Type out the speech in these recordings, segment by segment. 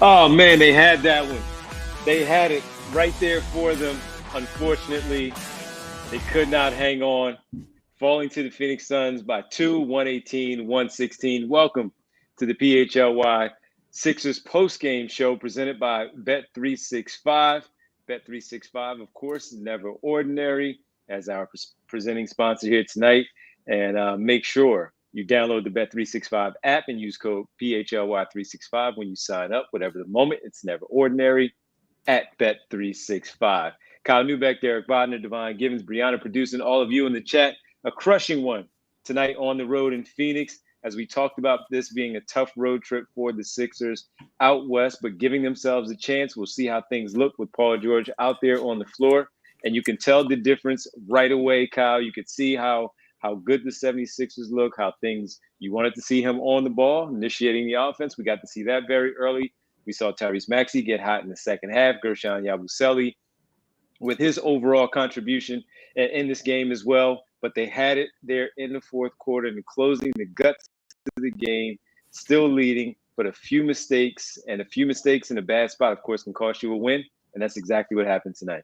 Oh, man, they had that one. They had it right there for them. Unfortunately, they could not hang on, falling to the Phoenix Suns by 2, 118-116. Welcome to the PHLY Sixers Postgame show presented by Bet365. Bet365, of course, is never ordinary as our presenting sponsor here tonight. And make sure you download the Bet365 app and use code PHLY365 when you sign up. Whatever the moment, it's never ordinary at Bet365. Kyle Newbeck, Derek Bodner, Devon Givens, Brianna producing, all of you in the chat. A crushing one tonight on the road in Phoenix, as we talked about this being a tough road trip for the Sixers out west, but giving themselves a chance. We'll see how things look with Paul George out there on the floor. And you can tell the difference right away, Kyle. You could see how good the 76ers look, how things you wanted to see him on the ball, initiating the offense. We got to see that very early. We saw Tyrese Maxey get hot in the second half. Guerschon Yabusele with his overall contribution in this game as well. But they had it there in the fourth quarter and closing the guts of the game, still leading, but a few mistakes in a bad spot, of course, can cost you a win. And that's exactly what happened tonight.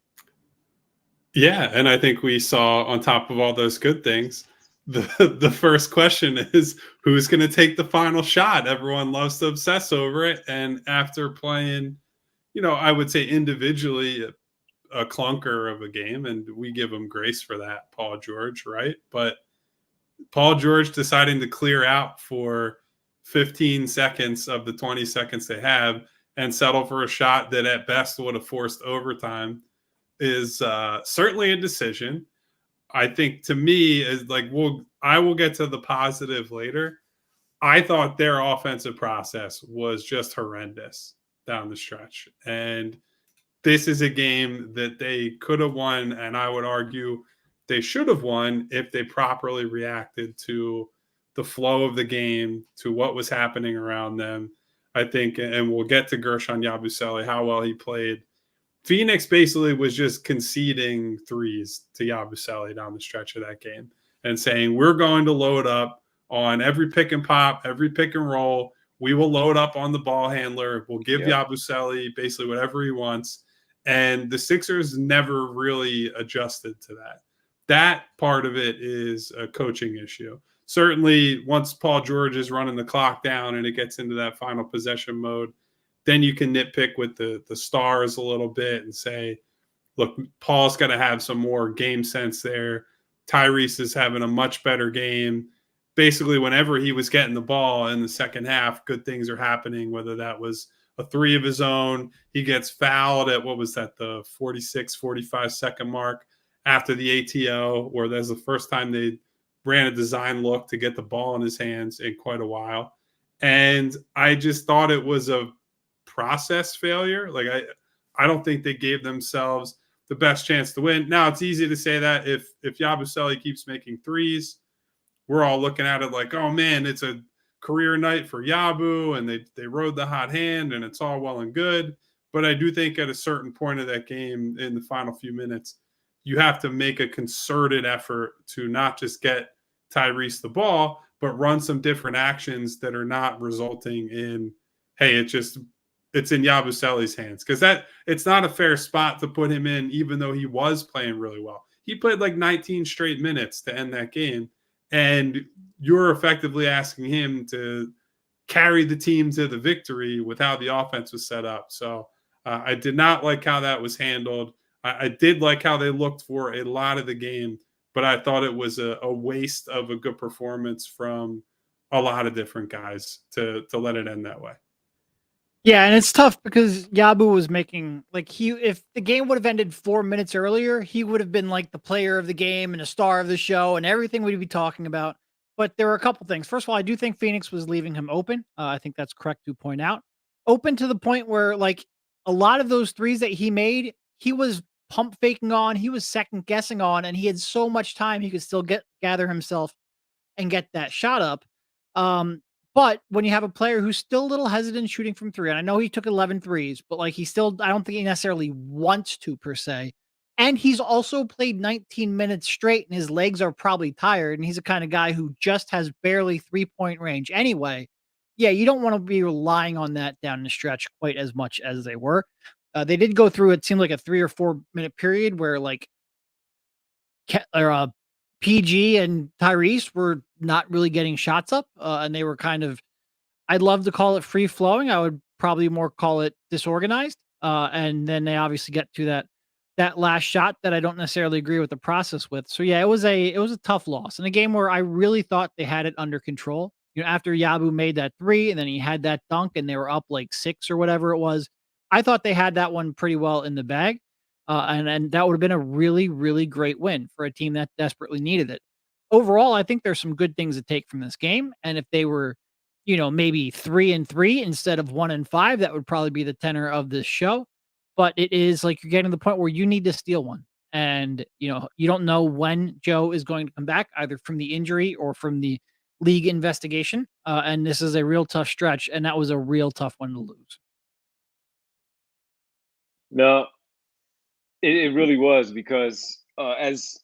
Yeah, and I think we saw, on top of all those good things, the first question is, who's going to take the final shot? Everyone loves to obsess over it. And after playing, I would say individually a clunker of a game, and we give him grace for that, Paul George, right? But Paul George deciding to clear out for 15 seconds of the 20 seconds they have and settle for a shot that at best would have forced overtime is certainly a decision. I think, to me, is like, I will get to the positive later. I thought their offensive process was just horrendous down the stretch. And this is a game that they could have won, and I would argue they should have won if they properly reacted to the flow of the game, to what was happening around them. I think, and we'll get to Guerschon Yabusele, how well he played. Phoenix basically was just conceding threes to Yabusele down the stretch of that game and saying, we're going to load up on every pick and pop, every pick and roll. We will load up on the ball handler. We'll give Yabusele basically whatever he wants. And the Sixers never really adjusted to that. That part of it is a coaching issue. Certainly, once Paul George is running the clock down and it gets into that final possession mode, then you can nitpick with the stars a little bit and say, look, Paul's got to have some more game sense there. Tyrese is having a much better game. Basically, whenever he was getting the ball in the second half, good things are happening, whether that was a three of his own. He gets fouled at, what was that, the 46, 45-second mark after the ATO, where that's the first time they ran a design look to get the ball in his hands in quite a while. And I just thought it was a process failure. Like, I don't think they gave themselves the best chance to win. Now, it's easy to say that if Yabusele keeps making threes, we're all looking at it like, oh man, it's a career night for Yabu and they rode the hot hand and it's all well and good. But I do think at a certain point of that game, in the final few minutes, you have to make a concerted effort to not just get Tyrese the ball, but run some different actions that are not resulting in, hey, it's in Yabusele's hands. Because it's not a fair spot to put him in, even though he was playing really well. He played like 19 straight minutes to end that game. And you're effectively asking him to carry the team to the victory with how the offense was set up. So I did not like how that was handled. I did like how they looked for a lot of the game, but I thought it was a waste of a good performance from a lot of different guys to let it end that way. Yeah, and it's tough because Yabu was making, like, if the game would have ended 4 minutes earlier, he would have been like the player of the game and a star of the show and everything we'd be talking about. But there are a couple things. First of all, I do think Phoenix was leaving him open. I think that's correct to point out. Open to the point where, like, a lot of those threes that he made, he was pump faking on, he was second guessing on, and he had so much time he could still gather himself and get that shot up. But when you have a player who's still a little hesitant shooting from three, and I know he took 11 threes, but like I don't think he necessarily wants to per se. And he's also played 19 minutes straight and his legs are probably tired. And he's the kind of guy who just has barely 3-point range anyway. yeah, you don't want to be relying on that down the stretch quite as much as they were. They did go through, it seemed like a 3 or 4 minute period where like PG and Tyrese were not really getting shots up, and they were kind of, I'd love to call it free flowing. I would probably more call it disorganized. And then they obviously get to that last shot that I don't necessarily agree with the process with. So yeah, it was a tough loss in a game where I really thought they had it under control. After Yabu made that 3 and then he had that dunk and they were up like 6 or whatever it was, I thought they had that one pretty well in the bag. And that would have been a really, really great win for a team that desperately needed it. Overall, I think there's some good things to take from this game. And if they were, maybe 3-3 instead of 1-5, that would probably be the tenor of this show. But it is like you're getting to the point where you need to steal one. And, you don't know when Joe is going to come back, either from the injury or from the league investigation. And this is a real tough stretch. And that was a real tough one to lose. No, it really was because as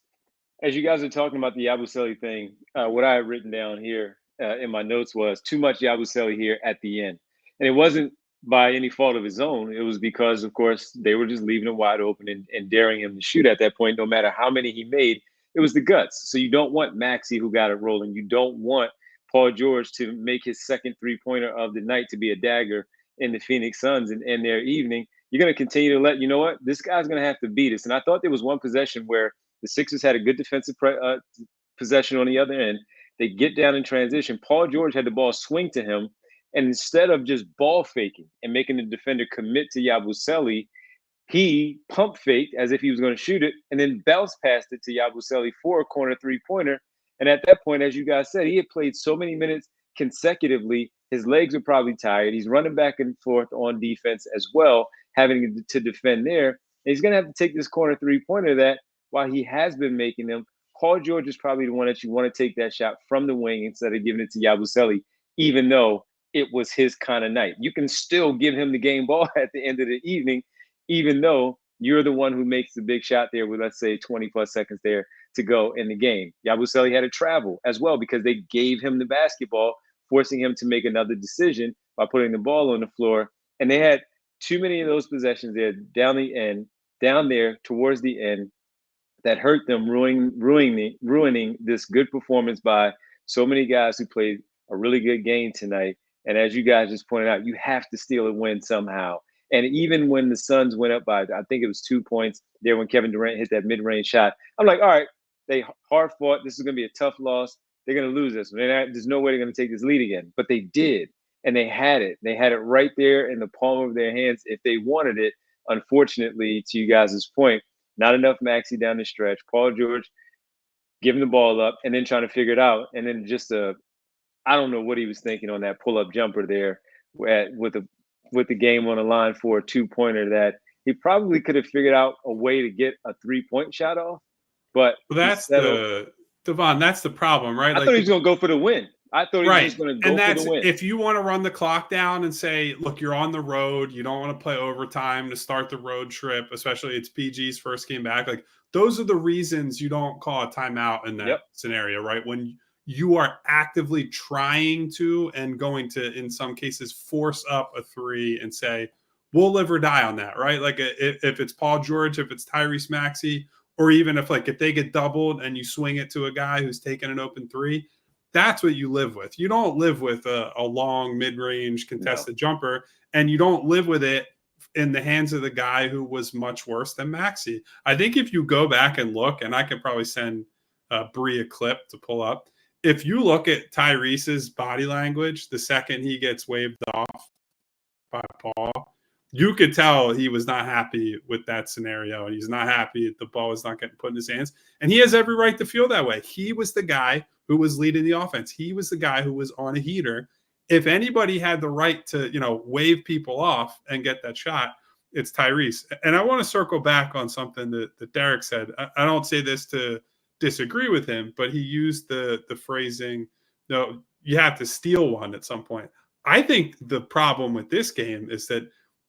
you guys are talking about the Yabusele thing, what I had written down here in my notes was too much Yabusele here at the end. And it wasn't by any fault of his own. It was because, of course, they were just leaving him wide open and daring him to shoot at that point, no matter how many he made. It was the guts. So you don't want Maxey, who got it rolling. You don't want Paul George to make his second three-pointer of the night to be a dagger in the Phoenix Suns and end their evening. You're going to continue to let, this guy's going to have to beat us. And I thought there was one possession where the Sixers had a good defensive possession on the other end. They get down in transition. Paul George had the ball swing to him. And instead of just ball faking and making the defender commit to Yabusele, he pump faked as if he was going to shoot it and then bounced past it to Yabusele for a corner three-pointer. And at that point, as you guys said, he had played so many minutes consecutively. His legs are probably tired. He's running back and forth on defense as well, having to defend there. And he's going to have to take this corner three-pointer that, while he has been making them, Paul George is probably the one that you want to take that shot from the wing instead of giving it to Yabusele, even though it was his kind of night. You can still give him the game ball at the end of the evening, even though you're the one who makes the big shot there with, let's say, 20 plus seconds there to go in the game. Yabusele had to travel as well because they gave him the basketball, forcing him to make another decision by putting the ball on the floor. And they had too many of those possessions there down there towards the end that hurt them, ruining this good performance by so many guys who played a really good game tonight. And as you guys just pointed out, you have to steal a win somehow. And even when the Suns went up by, I think it was 2 points there when Kevin Durant hit that mid-range shot, I'm like, all right, they hard fought. This is going to be a tough loss. They're going to lose this one. There's no way they're going to take this lead again. But they did. And they had it. They had it right there in the palm of their hands if they wanted it. Unfortunately, to you guys' point, not enough Maxey down the stretch. Paul George giving the ball up and then trying to figure it out. And then I don't know what he was thinking on that pull-up jumper there with the game on the line for a two-pointer that he probably could have figured out a way to get a three-point shot off. But that's Devon, that's the problem, right? I thought he was going to go for the win. I thought he was just going to go for the win. If you want to run the clock down and say, look, you're on the road, you don't want to play overtime to start the road trip, especially it's PG's first game back. Like, those are the reasons you don't call a timeout in that scenario, right? When you are actively trying to and going to, in some cases, force up a three and say, we'll live or die on that, right? Like, if it's Paul George, if it's Tyrese Maxey, or even if they get doubled and you swing it to a guy who's taking an open three, that's what you live with. You don't live with a long mid-range contested jumper, and you don't live with it in the hands of the guy who was much worse than Maxey. I think if you go back and look, and I could probably send Bree a clip to pull up, if you look at Tyrese's body language the second he gets waved off by Paul, you could tell he was not happy with that scenario, and he's not happy the ball was not getting put in his hands. And he has every right to feel that way. He was the guy who was leading the offense. He was the guy who was on a heater. If anybody had the right to, wave people off and get that shot, it's Tyrese. And I want to circle back on something that Derek said. I don't say this to disagree with him, but he used the phrasing, you have to steal one at some point. I think the problem with this game is that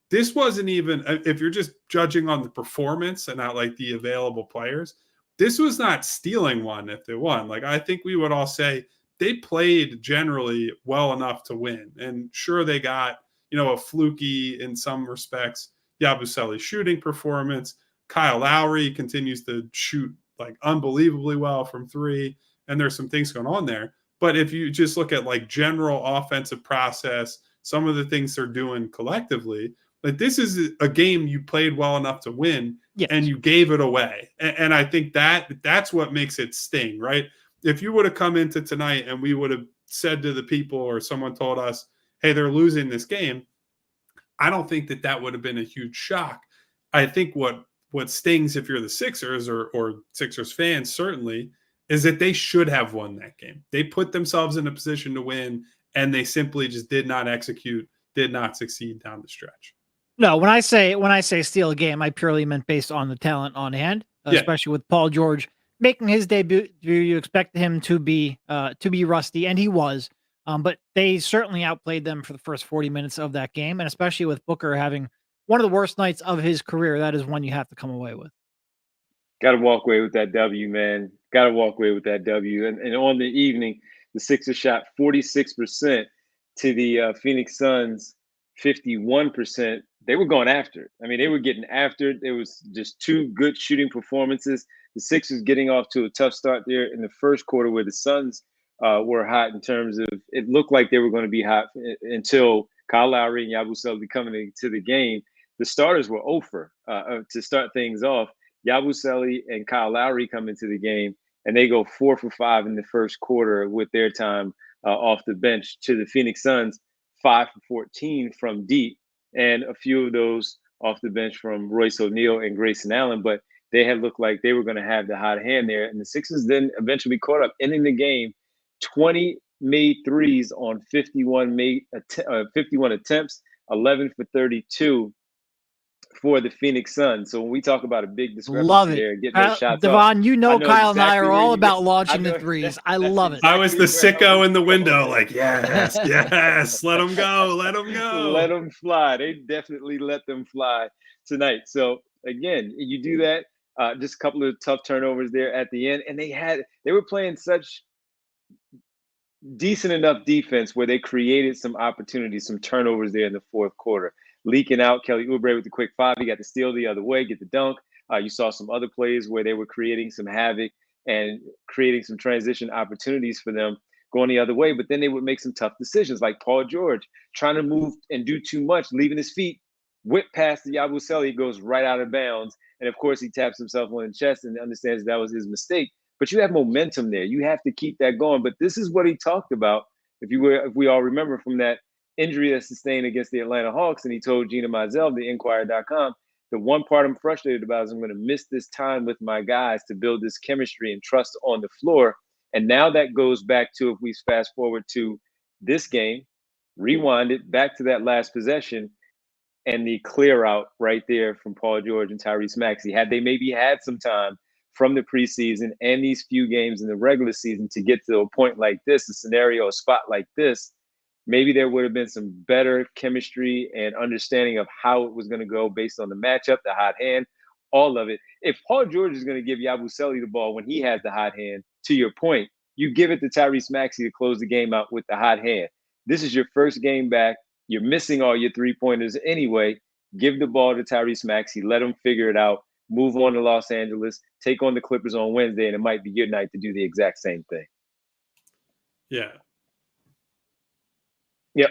this wasn't even, if you're just judging on the performance and not like the available players, this was not stealing one if they won. Like, I think we would all say they played generally well enough to win. And sure, they got, a fluky in some respects Yabusele shooting performance. Kyle Lowry continues to shoot like unbelievably well from three, and there's some things going on there. But if you just look at like general offensive process, some of the things they're doing collectively, like this is a game you played well enough to win, yes, and you gave it away. And I think that's what makes it sting, right? If you would have come into tonight and we would have said to the people, or someone told us, hey, they're losing this game, I don't think that would have been a huge shock. I think what stings if you're the Sixers or Sixers fans certainly is that they should have won that game. They put themselves in a position to win, and they simply just did not execute, did not succeed down the stretch. No, when I say steal a game, I purely meant based on the talent on hand, especially with Paul George making his debut. You expect him to be rusty, and he was. But they certainly outplayed them for the first 40 minutes of that game, and especially with Booker having one of the worst nights of his career, that is one you have to come away with. Got to walk away with that W, man. Got to walk away with that W. And on the evening, the Sixers shot 46% to the Phoenix Suns 51%. They were going after it. I mean, they were getting after it. It was just two good shooting performances. The Sixers getting off to a tough start there in the first quarter, where the Suns were hot in terms of, it looked like they were going to be hot until Kyle Lowry and Yabusele coming into the game. The starters were over to start things off. Yabusele and Kyle Lowry come into the game, and they go 4 for 5 in the first quarter with their time off the bench, to the Phoenix Suns 5 for 14 from deep, and a few of those off the bench from Royce O'Neal and Grayson Allen. But they had looked like they were going to have the hot hand there. And the Sixers then eventually caught up, ending the game 20 made threes on 51 attempts, 11 for 32 for the Phoenix Suns. So when we talk about a big discrepancy there, getting those shots Devon, off, Kyle and I are all about launching the threes. I love it. I was the sicko in the window, like, yes, let them go, let them go. Let them fly. They definitely let them fly tonight. So again, you do that. Just a couple of tough turnovers there at the end, and they were playing such decent enough defense where they created some opportunities, some turnovers there in the fourth quarter. Leaking out, Kelly Oubre with the quick 5. He got the steal the other way, get the dunk. You saw some other plays where they were creating some havoc and creating some transition opportunities for them going the other way. But then they would make some tough decisions, like Paul George trying to move and do too much, leaving his feet, whip past the Yabusele, he goes right out of bounds. And of course, he taps himself on the chest and understands that was his mistake. But you have momentum there. You have to keep that going. But this is what he talked about, if we all remember, from that injury that sustained against the Atlanta Hawks. And he told Gina Mizell of the Inquirer.com, the one part I'm frustrated about is I'm going to miss this time with my guys to build this chemistry and trust on the floor. And now that goes back to, if we fast forward to this game, rewind it back to that last possession, and the clear out right there from Paul George and Tyrese Maxey. Had they maybe had some time from the preseason and these few games in the regular season to get to a point like this, a scenario, a spot like this, maybe there would have been some better chemistry and understanding of how it was going to go based on the matchup, the hot hand, all of it. If Paul George is going to give Yabusele the ball when he has the hot hand, to your point, you give it to Tyrese Maxey to close the game out with the hot hand. This is your first game back. You're missing all your three-pointers anyway. Give the ball to Tyrese Maxey. Let him figure it out. Move on to Los Angeles. Take on the Clippers on Wednesday, and it might be your night to do the exact same thing. Yeah. Yep.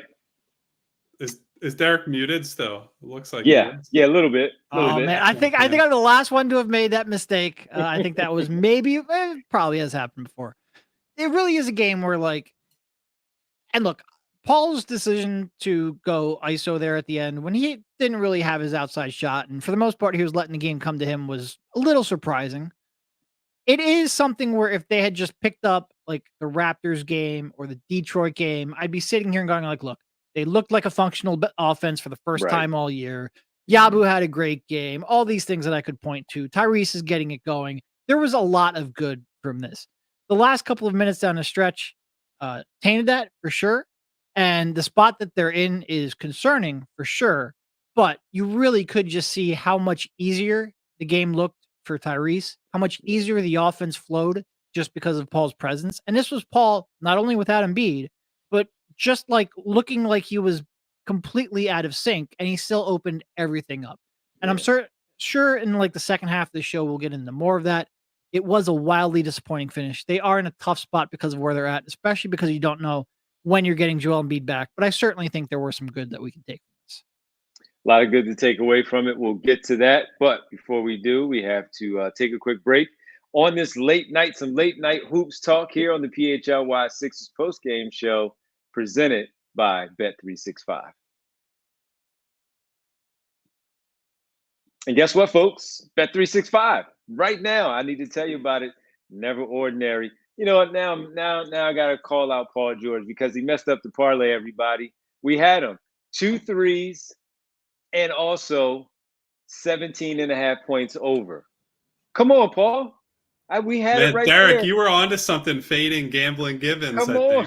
Is Derek muted still? It looks like a little bit. Man, I think I'm the last one to have made that mistake. I think that was maybe probably has happened before. It really is a game where, like, and look, Paul's decision to go ISO there at the end when he didn't really have his outside shot, and for the most part he was letting the game come to him, was a little surprising. It is something where if they had just picked up like the Raptors game or the Detroit game, I'd be sitting here and going like, look, they looked like a functional offense for the first time all year. Yabu had a great game. All these things that I could point to. Tyrese is getting it going. There was a lot of good from this. The last couple of minutes down the stretch tainted that for sure. And the spot that they're in is concerning for sure. But you really could just see how much easier the game looked for Tyrese, how much easier the offense flowed just because of Paul's presence. And this was Paul not only without Embiid, but just like looking like he was completely out of sync, and he still opened everything up. And I'm sure in like the second half of the show we'll get into more of that. It was a wildly disappointing finish. They are in a tough spot because of where they're at, especially because you don't know when you're getting Joel Embiid back. But I certainly think there were some good that we can take from this. A lot of good to take away from it. We'll get to that. But before we do, we have to take a quick break. On this late night, some late night hoops talk here on the PHLY Sixers Postgame show presented by Bet365. And guess what, folks? Bet365. Right now, I need to tell you about it. Never ordinary. You know what? Now I got to call out Paul George because he messed up the parlay, everybody. We had him 2 threes and also 17.5 points over. Come on, Paul. We had it right Derek, there. you were onto something, fading gambling Givens. Come on.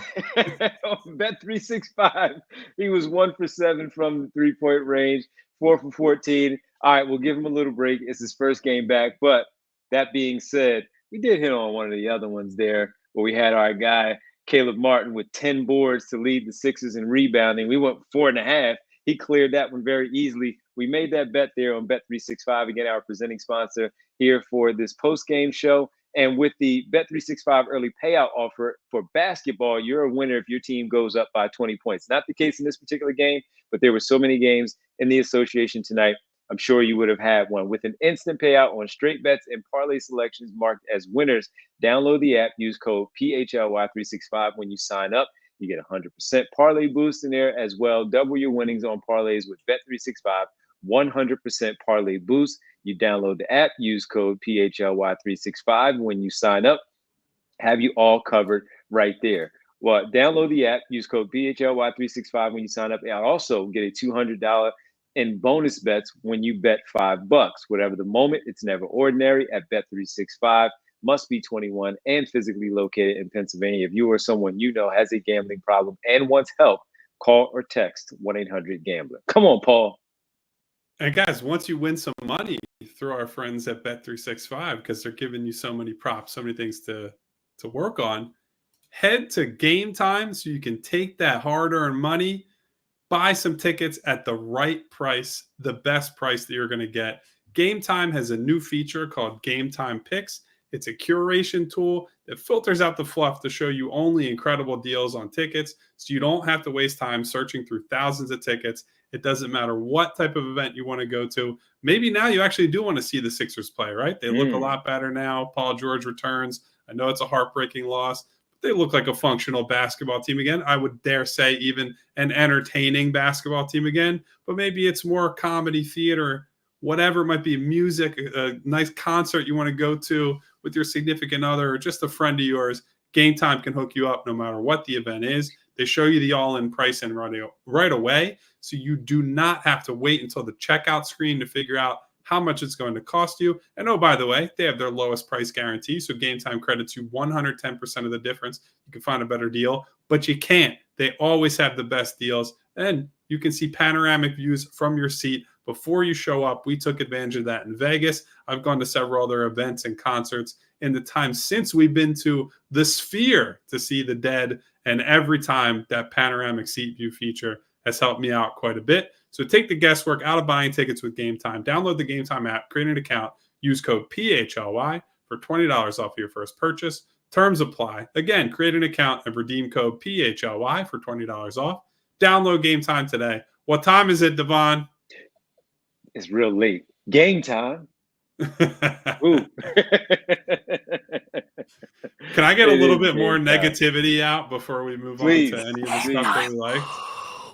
Bet365. He was 1 for 7 from the 3-point range, 4 for 14. All right, we'll give him a little break. It's his first game back. But that being said, we did hit on one of the other ones there where we had our guy, Caleb Martin, with 10 boards to lead the Sixers in rebounding. We went 4.5. He cleared that one very easily. We made that bet there on Bet365, again, our presenting sponsor here for this post-game show. And with the Bet365 early payout offer for basketball, you're a winner if your team goes up by 20 points. Not the case in this particular game, but there were so many games in the association tonight. I'm sure you would have had one. With an instant payout on straight bets and parlay selections marked as winners, download the app, use code PHLY365 when you sign up. You get 100% parlay boost in there as well. Double your winnings on parlays with Bet365, 100% parlay boost. You download the app, use code PHLY365 when you sign up. Have you all covered right there. Well, download the app, use code PHLY365 when you sign up. And I'll also get a $200 in bonus bets when you bet $5. Whatever the moment, it's never ordinary at Bet365. Must be 21 and physically located in Pennsylvania. If you or someone you know has a gambling problem and wants help, call or text 1-800-GAMBLER. Come on, Paul. And guys, once you win some money through our friends at Bet365, because they're giving you so many props, so many things to work on, head to Game Time so you can take that hard-earned money, buy some tickets at the right price, the best price that you're going to get. Game Time has a new feature called Game Time Picks. It's a curation tool that filters out the fluff to show you only incredible deals on tickets, so you don't have to waste time searching through thousands of tickets. It doesn't matter what type of event you want to go to. Maybe now you actually do want to see the Sixers play, right? They look a lot better now. Paul George returns. I know it's a heartbreaking loss, but they look like a functional basketball team again. I would dare say even an entertaining basketball team again, but maybe it's more comedy, theater, whatever it might be, music, a nice concert you want to go to with your significant other or just a friend of yours. Game Time can hook you up no matter what the event is. They show you the all-in price and right away, so you do not have to wait until the checkout screen to figure out how much it's going to cost you. And oh, by the way, they have their lowest price guarantee, so Game Time credits you 110% of the difference. You can find a better deal, but you can't. They always have the best deals, and you can see panoramic views from your seat before you show up. We took advantage of that in Vegas. I've gone to several other events and concerts in the time since we've been to the Sphere to see the Dead, and every time that panoramic seat view feature has helped me out quite a bit. So take the guesswork out of buying tickets with Game Time. Download the Game Time app, create an account, use code PHLY for $20 off your first purchase. Terms apply. Again, create an account and redeem code PHLY for $20 off. Download Game Time today. What time is it, Devon? It's real late. Game time. Ooh. Can I get a little bit more negativity out before we move on to any of the stuff that we like?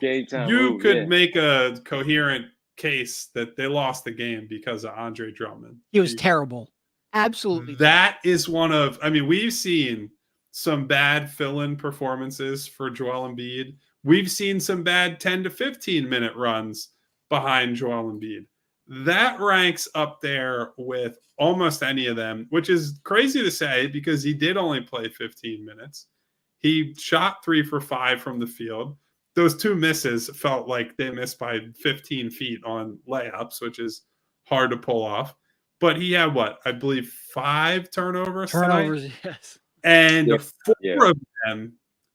Game time. You could make a coherent case that they lost the game because of Andre Drummond. He was terrible. Absolutely. That is one of, I mean, we've seen some bad fill-in performances for Joel Embiid. We've seen some bad 10 to 15 minute runs behind Joel Embiid. That ranks up there with almost any of them, which is crazy to say because he did only play 15 minutes. He shot 3 for 5 from the field. Those 2 misses felt like they missed by 15 feet on layups, which is hard to pull off. But he had what? I believe 5 turnovers tonight? Yes. And Yeah. 4 of them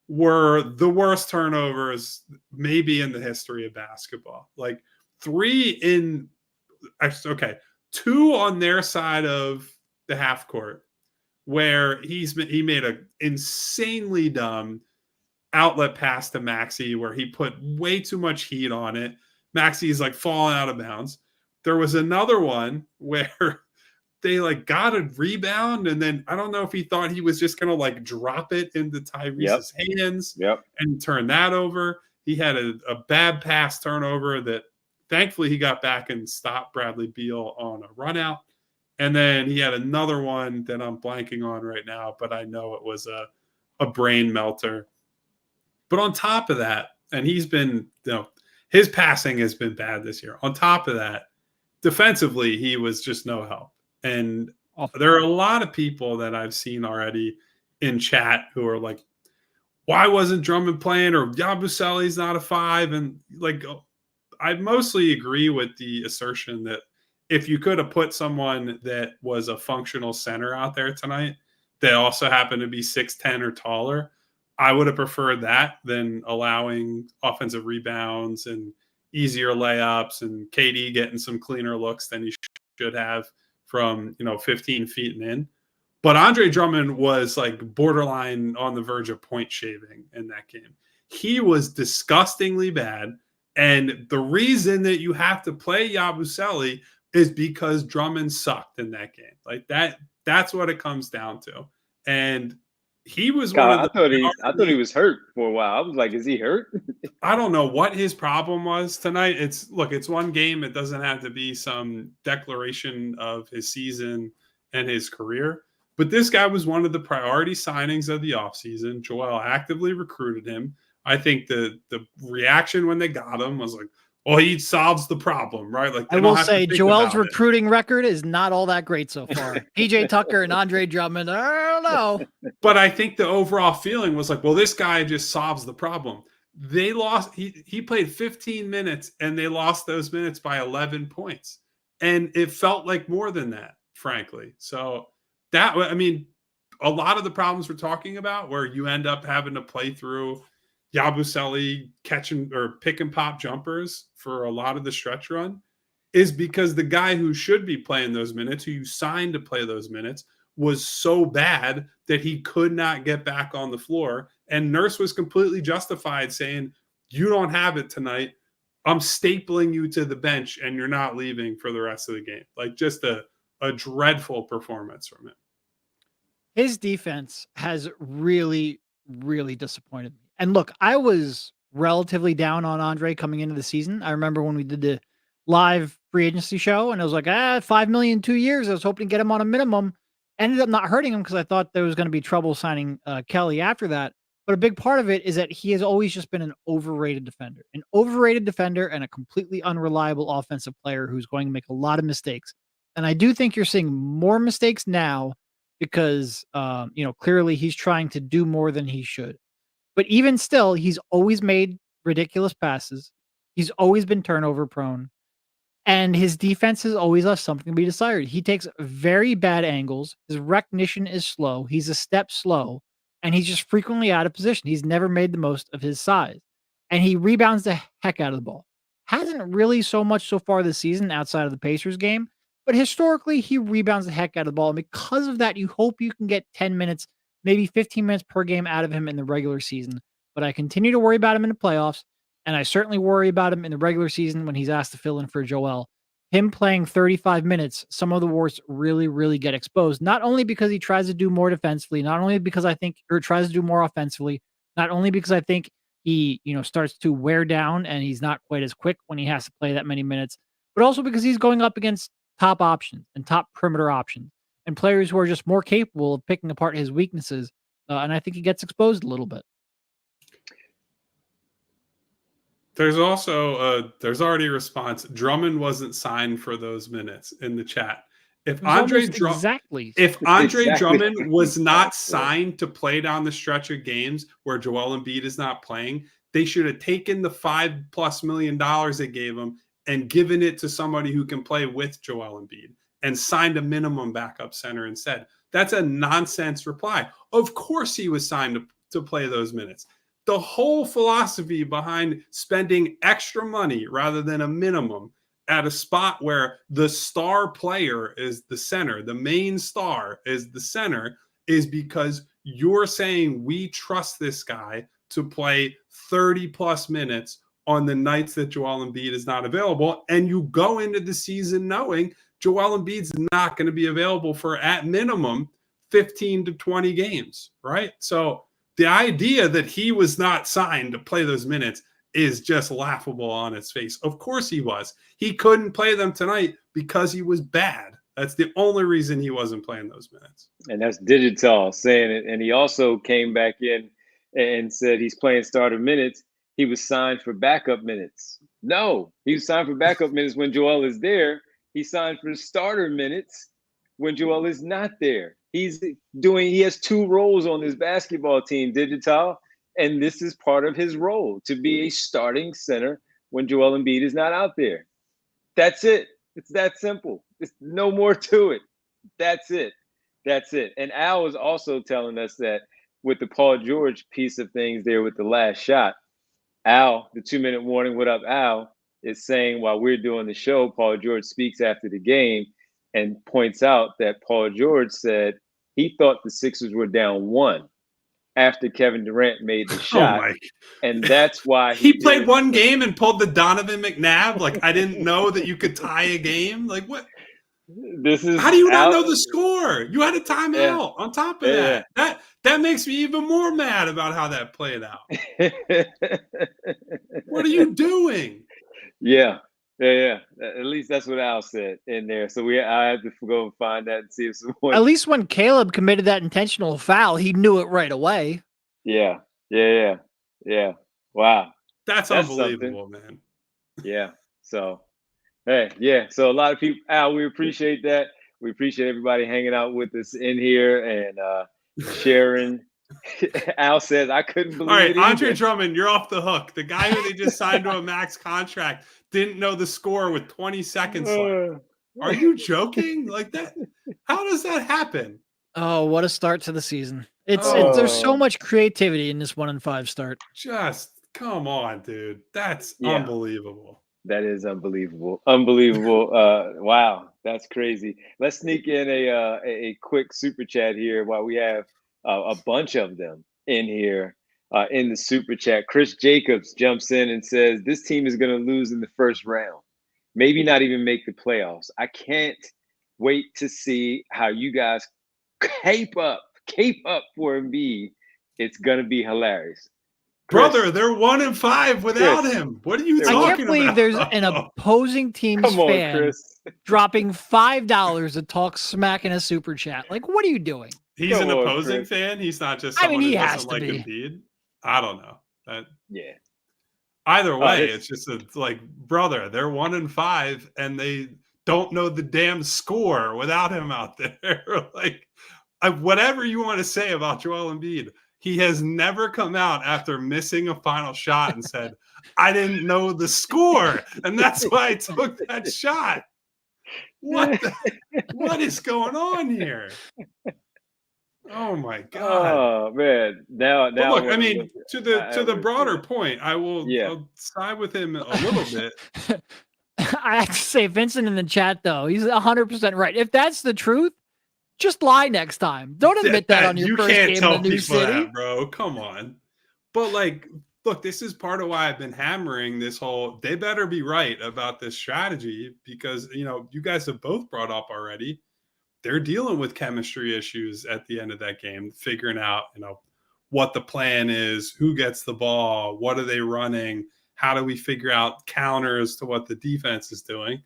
were the worst turnovers maybe in the history of basketball. Like 3 in, okay, 2 on their side of the half court where he made a insanely dumb outlet pass to Maxey where he put way too much heat on it. Maxey is like falling out of bounds. There was another one where they like got a rebound, and then I don't know if he thought he was just gonna like drop it into Tyrese's hands and turn that over. He had a bad pass turnover that thankfully he got back and stopped Bradley Beal on a run out. And then he had another one that I'm blanking on right now, but I know it was a brain melter. But on top of that, and he's been, his passing has been bad this year. On top of that, defensively, he was just no help. And there are a lot of people that I've seen already in chat who are like, why wasn't Drummond playing? Or Yabusele's not a 5. And like, I mostly agree with the assertion that if you could have put someone that was a functional center out there tonight that also happened to be 6'10" or taller, I would have preferred that than allowing offensive rebounds and easier layups and KD getting some cleaner looks than he should have from 15 feet and in. But Andre Drummond was like borderline on the verge of point shaving in that game. He was disgustingly bad. And the reason that you have to play Yabusele is because Drummond sucked in that game. Like that's what it comes down to. And he was one of the I thought he was hurt for a while. I was like, is he hurt? I don't know what his problem was tonight. It's one game. It doesn't have to be some declaration of his season and his career. But this guy was one of the priority signings of the offseason. Joel actively recruited him. I think the reaction when they got him was like, well, he solves the problem, right? Like I will say Joel's recruiting record is not all that great so far. PJ Tucker and Andre Drummond, I don't know. But I think the overall feeling was like, well, this guy just solves the problem. They lost. He played 15 minutes and they lost those minutes by 11 points. And it felt like more than that, frankly. So that, I mean, a lot of the problems we're talking about where you end up having to play through Yabusele catching or pick and pop jumpers for a lot of the stretch run is because the guy who should be playing those minutes, who you signed to play those minutes, was so bad that he could not get back on the floor. And Nurse was completely justified saying, you don't have it tonight. I'm stapling you to the bench and you're not leaving for the rest of the game. Like just a dreadful performance from him. His defense has really, really disappointed me. And look, I was relatively down on Andre coming into the season. I remember when we did the live free agency show and I was like, $5 million 2 years. I was hoping to get him on a minimum. Ended up not hurting him because I thought there was going to be trouble signing Kelly after that. But a big part of it is that he has always just been an overrated defender and a completely unreliable offensive player who's going to make a lot of mistakes. And I do think you're seeing more mistakes now because, clearly he's trying to do more than he should. But even still, he's always made ridiculous passes. He's always been turnover prone. And his defense has always left something to be desired. He takes very bad angles. His recognition is slow. He's a step slow. And he's just frequently out of position. He's never made the most of his size. And he rebounds the heck out of the ball. Hasn't really so much so far this season outside of the Pacers game. But historically, he rebounds the heck out of the ball. And because of that, you hope you can get 10 minutes, maybe 15 minutes per game out of him in the regular season. But I continue to worry about him in the playoffs. And I certainly worry about him in the regular season when he's asked to fill in for Joel. Him playing 35 minutes, some of the warts really, really get exposed. Not only because he tries to do more defensively, not only because I think, or tries to do more offensively, not only because I think he, starts to wear down and he's not quite as quick when he has to play that many minutes, but also because he's going up against top options and top perimeter options and players who are just more capable of picking apart his weaknesses. And I think he gets exposed a little bit. There's also there's already a response. Drummond wasn't signed for those minutes in the chat. If Andre Drummond was not signed to play down the stretch of games where Joel Embiid is not playing, they should have taken the $5+ million they gave him and given it to somebody who can play with Joel Embiid and signed a minimum backup center instead. That's a nonsense reply. Of course he was signed to play those minutes. The whole philosophy behind spending extra money rather than a minimum at a spot where the star player is the center, the main star is the center, is because you're saying we trust this guy to play 30 plus minutes on the nights that Joel Embiid is not available. And you go into the season knowing Joel Embiid's not going to be available for at minimum 15 to 20 games, right? So the idea that he was not signed to play those minutes is just laughable on its face. Of course he was. He couldn't play them tonight because he was bad. That's the only reason he wasn't playing those minutes. And that's Digital saying it. And he also came back in and said he's playing starter minutes. He was signed for backup minutes. No, he was signed for backup minutes when Joel is there. He signed for starter minutes when Joel is not there. He has two roles on this basketball team, Digital, and this is part of his role, to be a starting center when Joel Embiid is not out there. That's it. It's that simple. It's no more to it. That's it. That's it. And Al was also telling us that with the Paul George piece of things there with the last shot, Al, the 2-minute warning, what up, Al, is saying while we're doing the show, Paul George speaks after the game and points out that Paul George said he thought the Sixers were down 1 after Kevin Durant made the shot. And that's why he played one game and pulled the Donovan McNabb. Like, I didn't know that you could tie a game. Like, what? How do you not know the score? You had a timeout on top of that. That makes me even more mad about how that played out. What are you doing? Yeah. At least that's what Al said in there. So I have to go and find that and see if someone. At least when Caleb committed that intentional foul, he knew it right away. Yeah. Wow. That's unbelievable, man. Yeah. So, hey, yeah. So a lot of people, Al, we appreciate that. We appreciate everybody hanging out with us in here and sharing. Al says, I couldn't believe it. All right, either. Andre Drummond, you're off the hook. The guy who they just signed to a max contract didn't know the score with 20 seconds left. Are you joking? Like that? How does that happen? Oh, what a start to the season. There's so much creativity in this 1-5 start. Just come on, dude. That's unbelievable. That is unbelievable. Unbelievable. Wow, that's crazy. Let's sneak in a quick super chat here while we have a bunch of them in here in the super chat. Chris Jacobs jumps in and says, this team is going to lose in the first round. Maybe not even make the playoffs. I can't wait to see how you guys cape up for Embiid. It's going to be hilarious. Brother, they're 1-5 without him. What are you talking about? I can't believe there's an opposing team's fan dropping $5 to talk smack in a super chat. Like, what are you doing? He's an opposing fan. He's not just someone who doesn't like Embiid. I don't know. Either way, it's just like, brother, they're 1-5 and they don't know the damn score without him out there. Like, whatever you want to say about Joel Embiid, he has never come out after missing a final shot and said, I didn't know the score, and that's why I took that shot. What is going on here? Oh my God. Oh man. Now look, I mean, to the broader point, I'll side with him a little bit. I have to say, Vincent in the chat, though, he's 100% right. If that's the truth, just lie next time. Don't admit that on your first game in a new city. That, bro. Come on. But like, look, this is part of why I've been hammering this whole, they better be right about this strategy because, you guys have both brought up already. They're dealing with chemistry issues at the end of that game, figuring out, what the plan is, who gets the ball, what are they running, how do we figure out counters to what the defense is doing.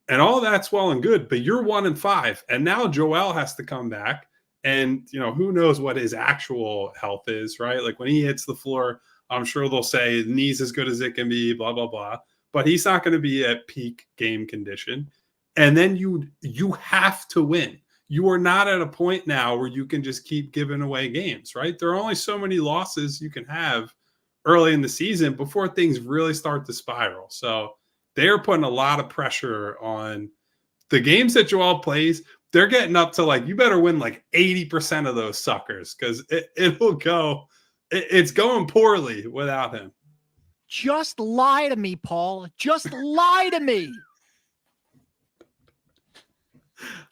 And all that's well and good, but you're 1-5. And now Joel has to come back. And, who knows what his actual health is, right? Like when he hits the floor, I'm sure they'll say knee's as good as it can be, blah, blah, blah. But he's not going to be at peak game condition. And then you have to win. You are not at a point now where you can just keep giving away games, right? There are only so many losses you can have early in the season before things really start to spiral. So they're putting a lot of pressure on the games that Joel plays. they're getting up to like, you better win like 80% of those suckers because it'll go. It's going poorly without him. Just lie to me, Paul. Just lie to me.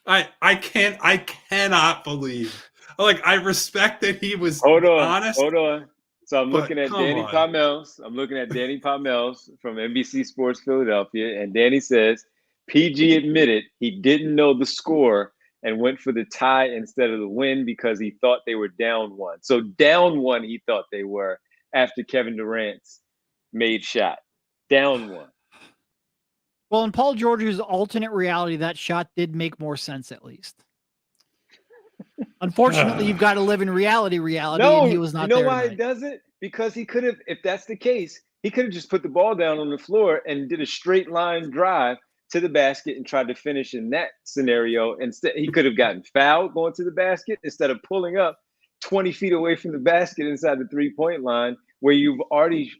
I cannot believe. Like, I respect that he was honest. Hold on. So I'm looking at Danny Palmels. I'm looking at Danny Palmels from NBC Sports Philadelphia, and Danny says PG admitted he didn't know the score and went for the tie instead of the win because he thought they were down one. So down one, he thought they were after Kevin Durant's made shot. Down one. Well, in Paul George's alternate reality, that shot did make more sense, at least. Unfortunately, you've got to live in reality, No, and he was not there. You know why it doesn't? Because he could have, if that's the case, he could have just put the ball down on the floor and did a straight line drive to the basket and tried to finish in that scenario. Instead, he could have gotten fouled going to the basket instead of pulling up 20 feet away from the basket inside the 3-point line where you've already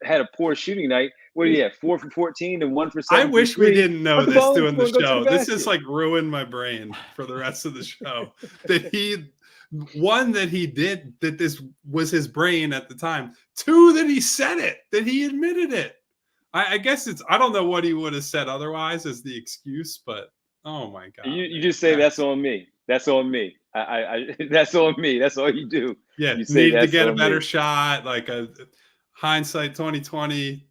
had a poor shooting night. What do you have? 4 for 14 and 1 for 7. I wish we didn't know this doing the show. This is like ruined my brain for the rest of the show. That he did, that this was his brain at the time. 2, that he said it, that he admitted it. I guess I don't know what he would have said otherwise as the excuse, but oh my God. You just say that's on me. That's on me. That's on me. That's all you do. Yeah, you say need to get a better shot, like a hindsight 2020.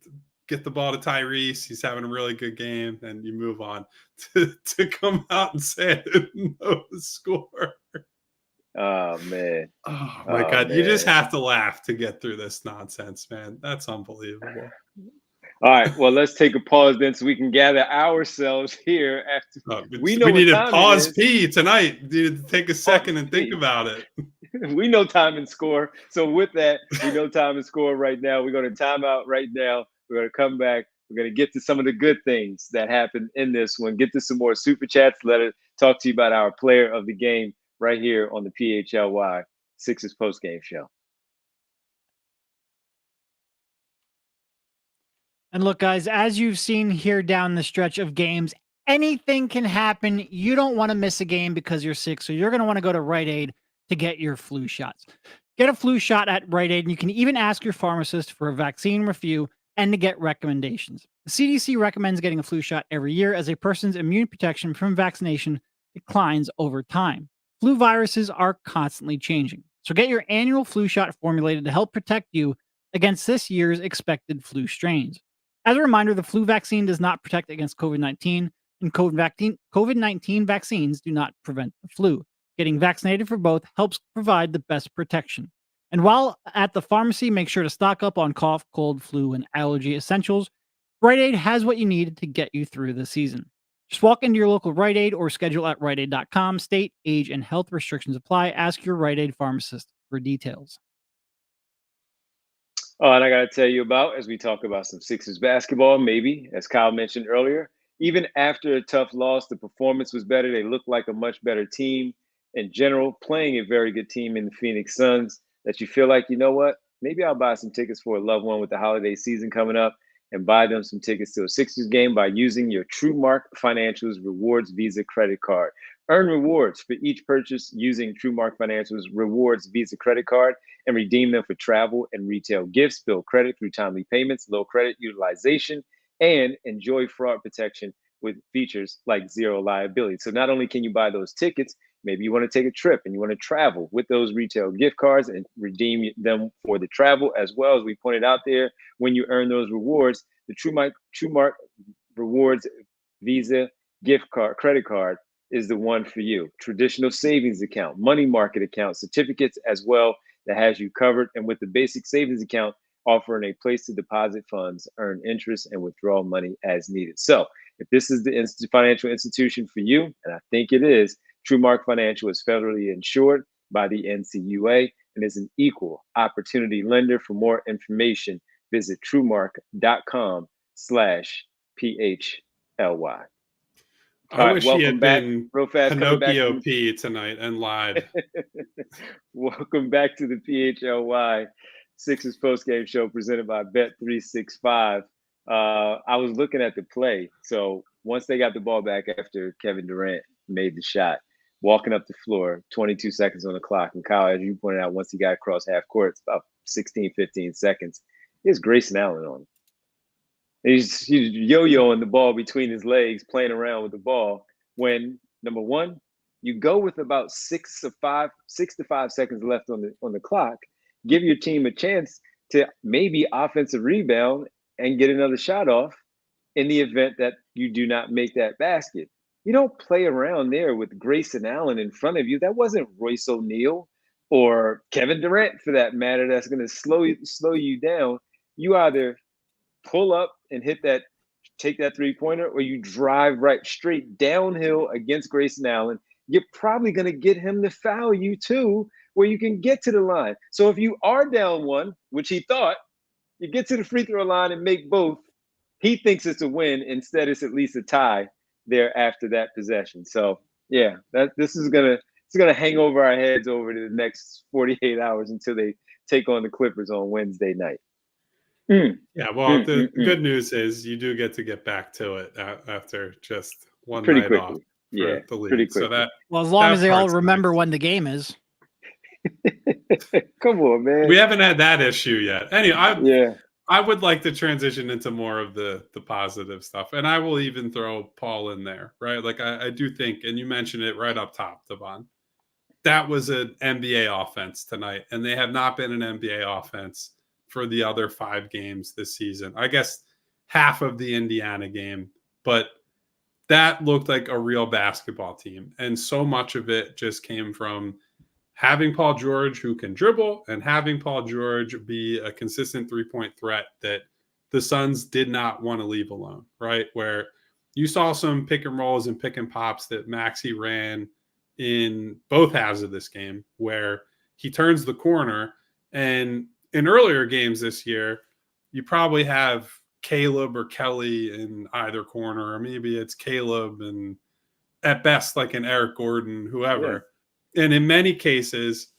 Get the ball to Tyrese. He's having a really good game, and you move on. To come out and say I didn't know the score. Oh man. Oh my God. Man. You just have to laugh to get through this nonsense, man. That's unbelievable. All right. Well, let's take a pause then so we can gather ourselves here after we need a pause P tonight. You need to take a second and think about it. We know time and score. So with that, we know time and score right now. We're going to time out right now. We're going to come back. We're going to get to some of the good things that happened in this one. Get to some more super chats. Let us talk to you about our player of the game right here on the PHLY Sixers Postgame Show. And look, guys, as you've seen here down the stretch of games, anything can happen. You don't want to miss a game because you're sick, so you're going to want to go to Rite Aid to get your flu shots. Get a flu shot at Rite Aid, and you can even ask your pharmacist for a vaccine review and to get recommendations. The CDC recommends getting a flu shot every year as a person's immune protection from vaccination declines over time. Flu viruses are constantly changing, so get your annual flu shot formulated to help protect you against this year's expected flu strains. As a reminder, the flu vaccine does not protect against COVID-19, and COVID-19 vaccines do not prevent the flu. Getting vaccinated for both helps provide the best protection. And while at the pharmacy, make sure to stock up on cough, cold, flu, and allergy essentials. Rite Aid has what you need to get you through the season. Just walk into your local Rite Aid or schedule at riteaid.com. State, age, and health restrictions apply. Ask your Rite Aid pharmacist for details. Oh, and I got to tell you about, as we talk about some Sixers basketball, maybe, as Kyle mentioned earlier, even after a tough loss, the performance was better. They looked like a much better team in general, playing a very good team in the Phoenix Suns, that you feel like, you know what, maybe I'll buy some tickets for a loved one with the holiday season coming up and buy them some tickets to a Sixers game by using your TrueMark Financial's Rewards Visa credit card. Earn rewards for each purchase using TrueMark Financial's Rewards Visa credit card and redeem them for travel and retail gifts. Build credit through timely payments, low credit utilization, and enjoy fraud protection with features like zero liability. So not only can you buy those tickets, maybe you want to take a trip and you want to travel with those retail gift cards and redeem them for the travel as well. As we pointed out there, when you earn those rewards, the TrueMark Rewards Visa gift card, credit card is the one for you. Traditional savings account, money market account, certificates as well that has you covered. And with the basic savings account, offering a place to deposit funds, earn interest, and withdraw money as needed. So if this is the financial institution for you, and I think it is, TrueMark Financial is federally insured by the NCUA and is an equal opportunity lender. For more information, visit truemark.com/PHLY. I wish he had been real fast, Pinocchio P tonight and lied. Welcome back to the PHLY Sixers Postgame Show presented by Bet365. I was looking at the play. So once they got the ball back after Kevin Durant made the shot. Walking up the floor, 22 seconds on the clock. And Kyle, as you pointed out, once he got across half court, it's about 16, 15 seconds. Here's Grayson Allen on him. He's yo-yoing the ball between his legs, playing around with the ball. When, number one, you go with about 6 to 5 seconds left on the clock, give your team a chance to maybe offensive rebound and get another shot off in the event that you do not make that basket. You don't play around there with Grayson Allen in front of you. That wasn't Royce O'Neal or Kevin Durant, for that matter, that's going to slow you down. You either pull up and take that three-pointer, or you drive right straight downhill against Grayson Allen. You're probably going to get him to foul you too, where you can get to the line. So if you are down one, which he thought, you get to the free throw line and make both. He thinks it's a win. Instead, it's at least a tie there after that possession. So yeah, this is gonna hang over our heads over the next 48 hours until they take on the Clippers on Wednesday night. Yeah, well, the good news is you do get back to it after just one pretty night quickly. off. Yeah, the league. pretty quickly. So as long as they all remember when the game is. Come on, man. We haven't had that issue yet. Anyway, I I would like to transition into more of the positive stuff, and I will even throw Paul in there, right? Like I do think, and you mentioned it right up top, Devon, that was an NBA offense tonight, and they have not been an NBA offense for the other 5 games this season. I guess half of the Indiana game, but that looked like a real basketball team, and so much of it just came from having Paul George, who can dribble, and having Paul George be a consistent three-point threat that the Suns did not want to leave alone, right? Where you saw some pick and rolls and pick and pops that Maxey ran in both halves of this game, where he turns the corner. And in earlier games this year, you probably have Caleb or Kelly in either corner, or maybe it's Caleb and at best like an Eric Gordon, whoever. Yeah. And in many cases,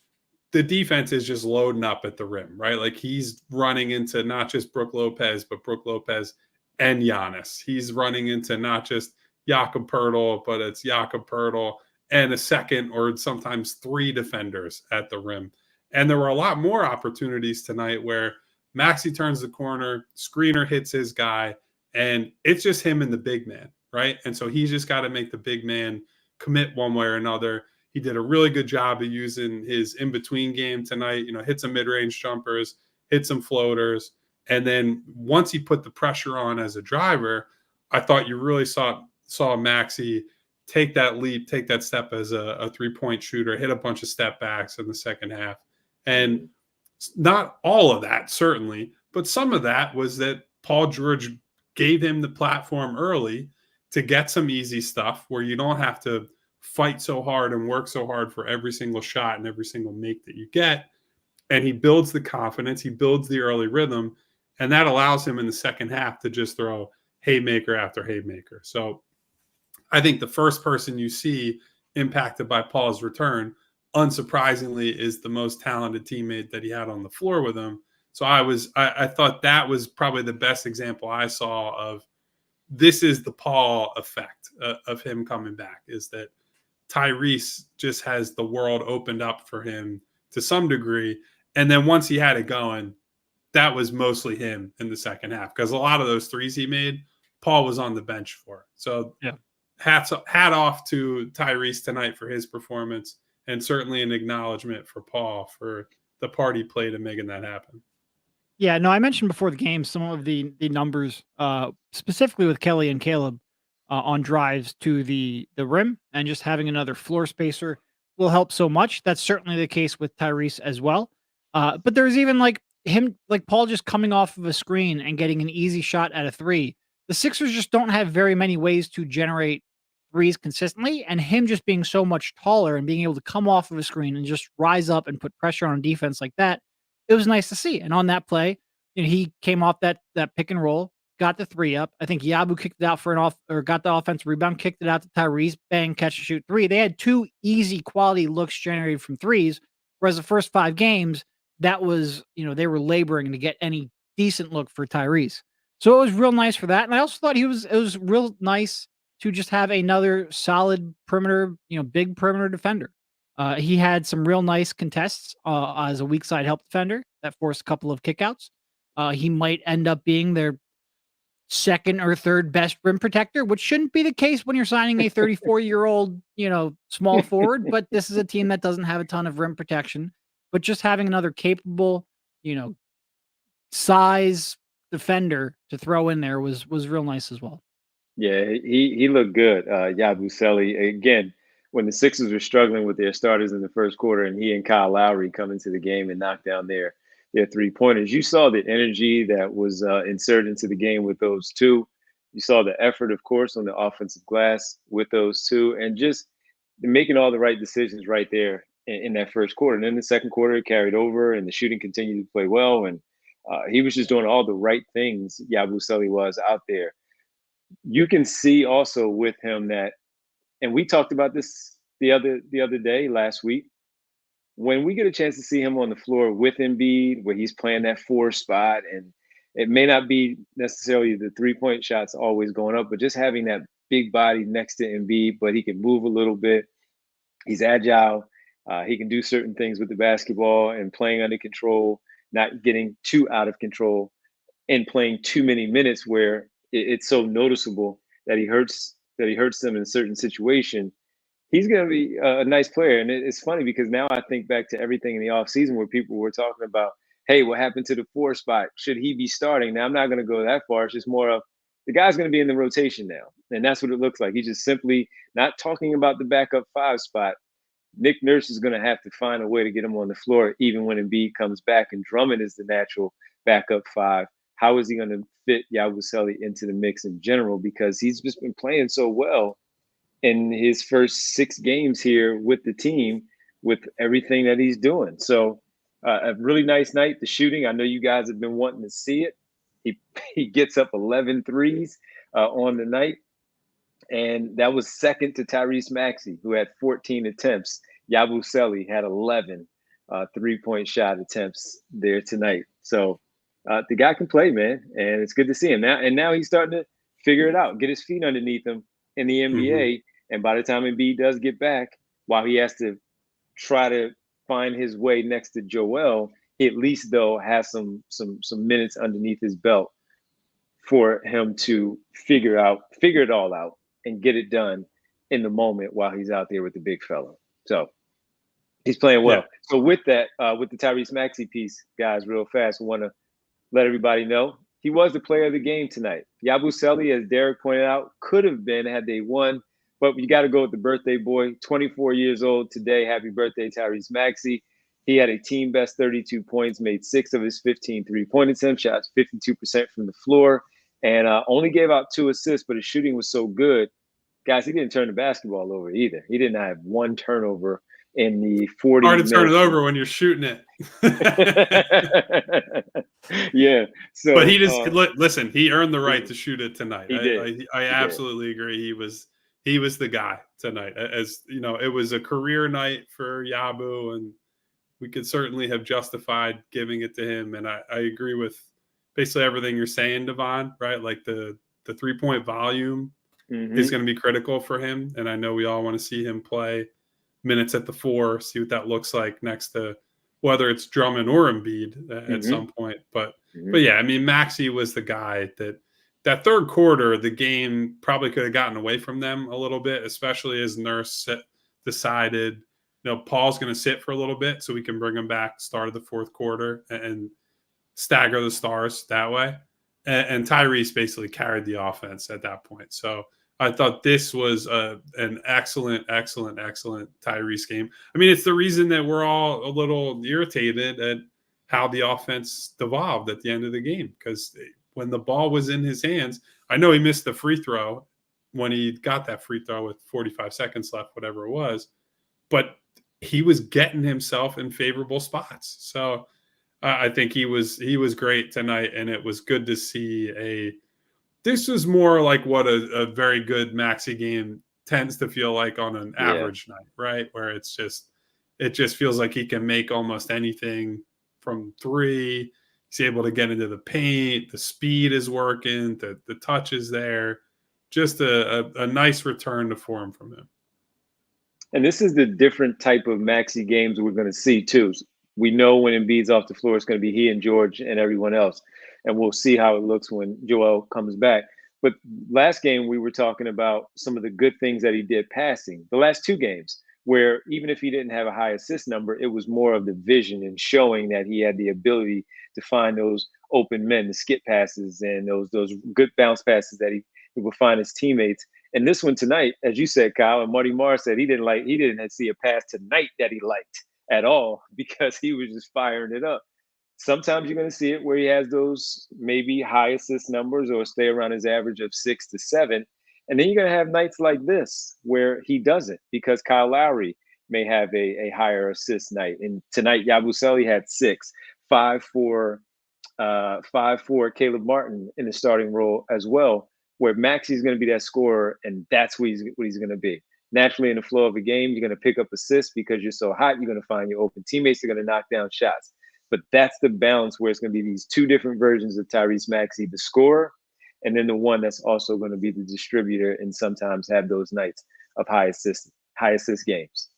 the defense is just loading up at the rim, right? Like he's running into not just Brook Lopez, but Brook Lopez and Giannis. He's running into not just Jakob Poeltl, but it's Jakob Poeltl and a second or sometimes 3 defenders at the rim. And there were a lot more opportunities tonight where Maxey turns the corner, screener hits his guy, and it's just him and the big man, right? And so he's just got to make the big man commit one way or another. He did a really good job of using his in-between game tonight, hit some mid-range jumpers, hit some floaters. And then once he put the pressure on as a driver, I thought you really saw Maxey take that leap, take that step as a three-point shooter, hit a bunch of step backs in the second half. And not all of that, certainly, but some of that was that Paul George gave him the platform early to get some easy stuff where you don't have to fight so hard and work so hard for every single shot and every single make that you get. And he builds the confidence, he builds the early rhythm, and that allows him in the second half to just throw haymaker after haymaker. So I think the first person you see impacted by Paul's return, unsurprisingly, is the most talented teammate that he had on the floor with him. So I thought that was probably the best example I saw of this is the Paul effect of him coming back, is that Tyrese just has the world opened up for him to some degree. And then once he had it going, that was mostly him in the second half, because a lot of those threes he made, Paul was on the bench for. So yeah, hat off to Tyrese tonight for his performance, and certainly an acknowledgement for Paul for the part he played in making that happen. Yeah, no, I mentioned before the game some of the numbers, specifically with Kelly and Caleb on drives to the rim, and just having another floor spacer will help so much. That's certainly the case with Tyrese as well. But there's even like Paul just coming off of a screen and getting an easy shot at a 3. The Sixers just don't have very many ways to generate threes consistently, and him just being so much taller and being able to come off of a screen and just rise up and put pressure on defense like that, it was nice to see. And on that play, he came off that pick and roll, got the 3 up. I think Yabu kicked it out got the offensive rebound, kicked it out to Tyrese, bang, catch and shoot 3. They had 2 easy quality looks generated from threes, whereas the first 5 games, that was, they were laboring to get any decent look for Tyrese. So it was real nice for that. And I also thought it was real nice to just have another solid perimeter, big perimeter defender. He had some real nice contests as a weak side help defender that forced a couple of kickouts. He might end up being their second or third best rim protector, which shouldn't be the case when you're signing a 34-year-old, small forward. But this is a team that doesn't have a ton of rim protection. But just having another capable, size defender to throw in there was real nice as well. Yeah, he looked good. Yabusele, again, when the Sixers were struggling with their starters in the first quarter, and he and Kyle Lowry come into the game and knock down their 3-pointers, you saw the energy that was inserted into the game with those two. You saw the effort, of course, on the offensive glass with those two, and just making all the right decisions right there in that first quarter. And then the second quarter, it carried over, and the shooting continued to play well, and he was just doing all the right things. Yabusele was out there. You can see also with him that, and we talked about this the other day last week, when we get a chance to see him on the floor with Embiid, where he's playing that 4 spot, and it may not be necessarily the 3-point shots always going up, but just having that big body next to Embiid, but he can move a little bit. He's agile. He can do certain things with the basketball and playing under control, not getting too out of control and playing too many minutes where it's so noticeable that he hurts them in a certain situation. He's going to be a nice player. And it's funny because now I think back to everything in the offseason where people were talking about, hey, what happened to the 4 spot? Should he be starting? Now, I'm not going to go that far. It's just more of the guy's going to be in the rotation now. And that's what it looks like. He's just simply not talking about the backup 5 spot. Nick Nurse is going to have to find a way to get him on the floor, even when Embiid comes back and Drummond is the natural backup 5. How is he going to fit Yabusele into the mix in general? Because he's just been playing so well in his first 6 games here with the team, with everything that he's doing. So a really nice night. The shooting, I know you guys have been wanting to see it. He gets up 11 threes on the night. And that was second to Tyrese Maxey, who had 14 attempts. Yabusele had 11 3-point shot attempts there tonight. So the guy can play, man, and it's good to see him now. And now he's starting to figure it out, get his feet underneath him in the NBA. Mm-hmm. And by the time Embiid does get back, while he has to try to find his way next to Joel, he at least though has some minutes underneath his belt for him to figure it all out and get it done in the moment while he's out there with the big fella. So he's playing well. Yeah. So with that, with the Tyrese Maxey piece, guys, real fast, I want to let everybody know he was the player of the game tonight. Yabusele, as Derek pointed out, could have been had they won, but you got to go with the birthday boy, 24 years old today. Happy birthday, Tyrese Maxey. He had a team best 32 points, made 6 of his 15 3-point attempts, shots 52% from the floor, and only gave out 2 assists, but his shooting was so good. Guys, he didn't turn the basketball over either. He did not have 1 turnover in the 40 minutes. Hard to turn it over when you're shooting it. Yeah. So, but he just listen. He earned the right to shoot it tonight. I absolutely agree. He was the guy tonight. As you know, it was a career night for Yabu, and we could certainly have justified giving it to him. And I agree with basically everything you're saying, Devon. Right, like the 3-point volume is going to be critical for him, and I know we all want to see him play minutes at the 4, see what that looks like next to whether it's Drummond or Embiid at some point. But yeah, I mean, Maxey was the guy that third quarter, the game probably could have gotten away from them a little bit, especially as Nurse decided, Paul's going to sit for a little bit so we can bring him back start of the fourth quarter and stagger the stars that way. And Tyrese basically carried the offense at that point. So I thought this was an excellent Tyrese game. I mean, it's the reason that we're all a little irritated at how the offense devolved at the end of the game, because when the ball was in his hands, I know he missed the free throw when he got that free throw with 45 seconds left, whatever it was, but he was getting himself in favorable spots. So I think he was great tonight, and it was good to see this was more like what a very good Maxey game tends to feel like on an average night, right? Where it just feels like he can make almost anything from 3. He's able to get into the paint. The speed is working. The touch is there. just a nice return to form from him. And this is the different type of Maxey games we're going to see too. We know when Embiid's off the floor, it's going to be he and George and everyone else. And we'll see how it looks when Joel comes back. But last game, we were talking about some of the good things that he did passing. The last two games, where even if he didn't have a high assist number, it was more of the vision and showing that he had the ability to find those open men, the skip passes and those good bounce passes that he would find his teammates. And this one tonight, as you said, Kyle, and Marty Marr said he didn't see a pass tonight that he liked at all because he was just firing it up. Sometimes you're going to see it where he has those maybe high assist numbers or stay around his average of 6 to 7. And then you're going to have nights like this where he doesn't because Kyle Lowry may have a higher assist night. And tonight, Yabusele had 6, 5 for Caleb Martin in the starting role as well, where Maxey's going to be that scorer, and that's what he's going to be. Naturally, in the flow of a game, you're going to pick up assists because you're so hot. You're going to find your open teammates are going to knock down shots. But that's the balance where it's going to be these two different versions of Tyrese Maxey, the scorer, and then the one that's also going to be the distributor and sometimes have those nights of high assist games.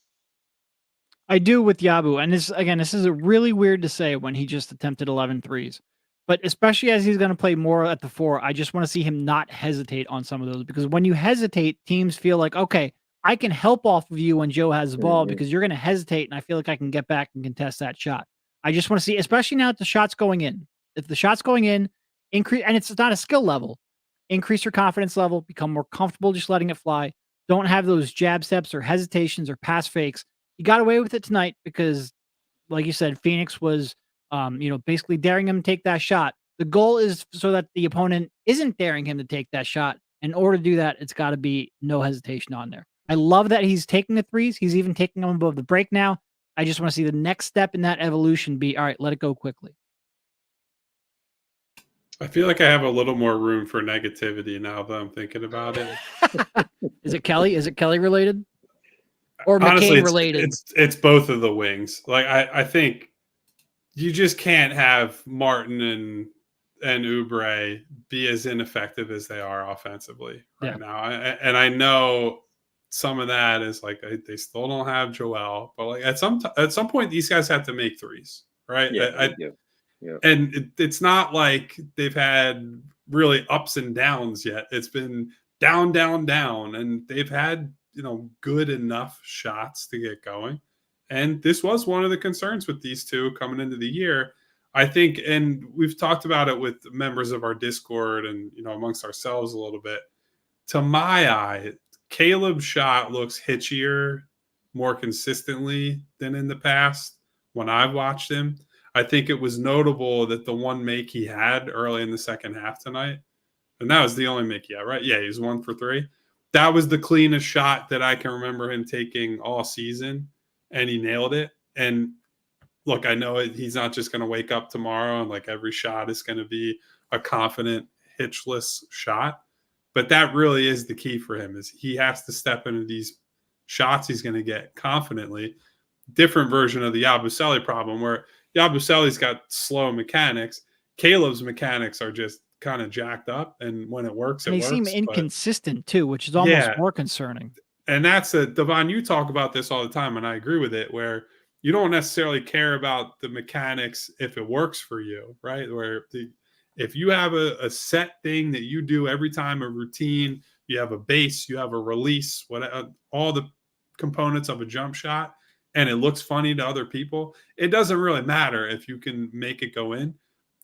I do with Yabu. And this is a really weird to say when he just attempted 11 threes. But especially as he's going to play more at the 4, I just want to see him not hesitate on some of those. Because when you hesitate, teams feel like, okay, I can help off of you when Joe has the ball because you're going to hesitate, and I feel like I can get back and contest that shot. I just want to see, especially now that the shot's going in. If the shot's going in, increase, and it's not a skill level, increase your confidence level, become more comfortable just letting it fly. Don't have those jab steps or hesitations or pass fakes. He got away with it tonight because, like you said, Phoenix was basically daring him to take that shot. The goal is so that the opponent isn't daring him to take that shot. In order to do that, it's got to be no hesitation on there. I love that he's taking the threes. He's even taking them above the break now. I just want to see the next step in that evolution be, all right, let it go quickly. I feel like I have a little more room for negativity now that I'm thinking about it. Is it Kelly? Is it Kelly related? Or Honestly, McCain related? It's both of the wings. Like I think you just can't have Martin and Oubre be as ineffective as they are offensively right now. And I know some of that is like they still don't have Joel, but like at some point these guys have to make threes, right? Yeah. And it's not like they've had really ups and downs yet. It's been down, down, down, and they've had good enough shots to get going. And this was one of the concerns with these two coming into the year, I think. And we've talked about it with members of our Discord and amongst ourselves a little bit. To my eye, Caleb's shot looks hitchier more consistently than in the past when I've watched him. I think it was notable that the one make he had early in the second half tonight, and that was the only make he had, right? Yeah, he was 1 for 3. That was the cleanest shot that I can remember him taking all season, and he nailed it. And look, I know he's not just going to wake up tomorrow and like every shot is going to be a confident, hitchless shot. But that really is the key for him, is he has to step into these shots he's going to get confidently. Different version of the Yabusele problem, where Yabusele's got slow mechanics. Caleb's mechanics are just kind of jacked up, and when it works, it works. They seem inconsistent too, which is almost more concerning. And that's Devon, you talk about this all the time, and I agree with it, where you don't necessarily care about the mechanics if it works for you, right? Where if you have a set thing that you do every time, a routine, you have a base, you have a release, all the components of a jump shot, and it looks funny to other people, it doesn't really matter if you can make it go in.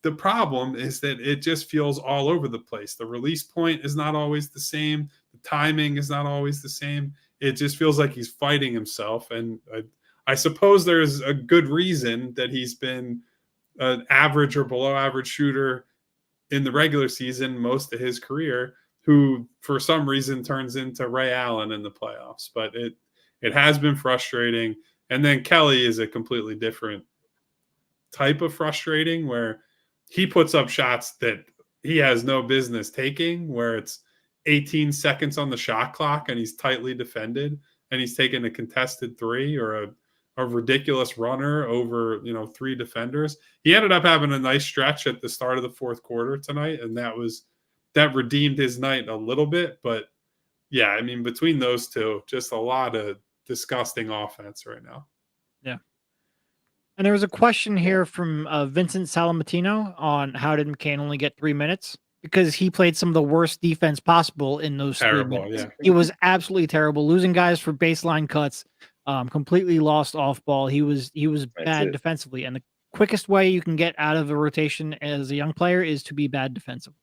The problem is that it just feels all over the place. The release point is not always the same. The timing is not always the same. It just feels like he's fighting himself. And I suppose there's a good reason that he's been an average or below average shooter in the regular season most of his career, who for some reason turns into Ray Allen in the playoffs. But it has been frustrating. And then Kelly is a completely different type of frustrating, where he puts up shots that he has no business taking, where it's 18 seconds on the shot clock and he's tightly defended and he's taking a contested 3 or a ridiculous runner over 3 defenders. He ended up having a nice stretch at the start of the fourth quarter tonight, and that was that redeemed his night a little bit. But yeah, I mean, between those two, just a lot of disgusting offense right now. Yeah. And there was a question here from Vincent Salamatino on how did McCain only get 3 minutes? Because he played some of the worst defense possible in those 3 minutes. Yeah. He was absolutely terrible, losing guys for baseline cuts, completely lost off ball. He was bad defensively. And the quickest way you can get out of a rotation as a young player is to be bad defensively.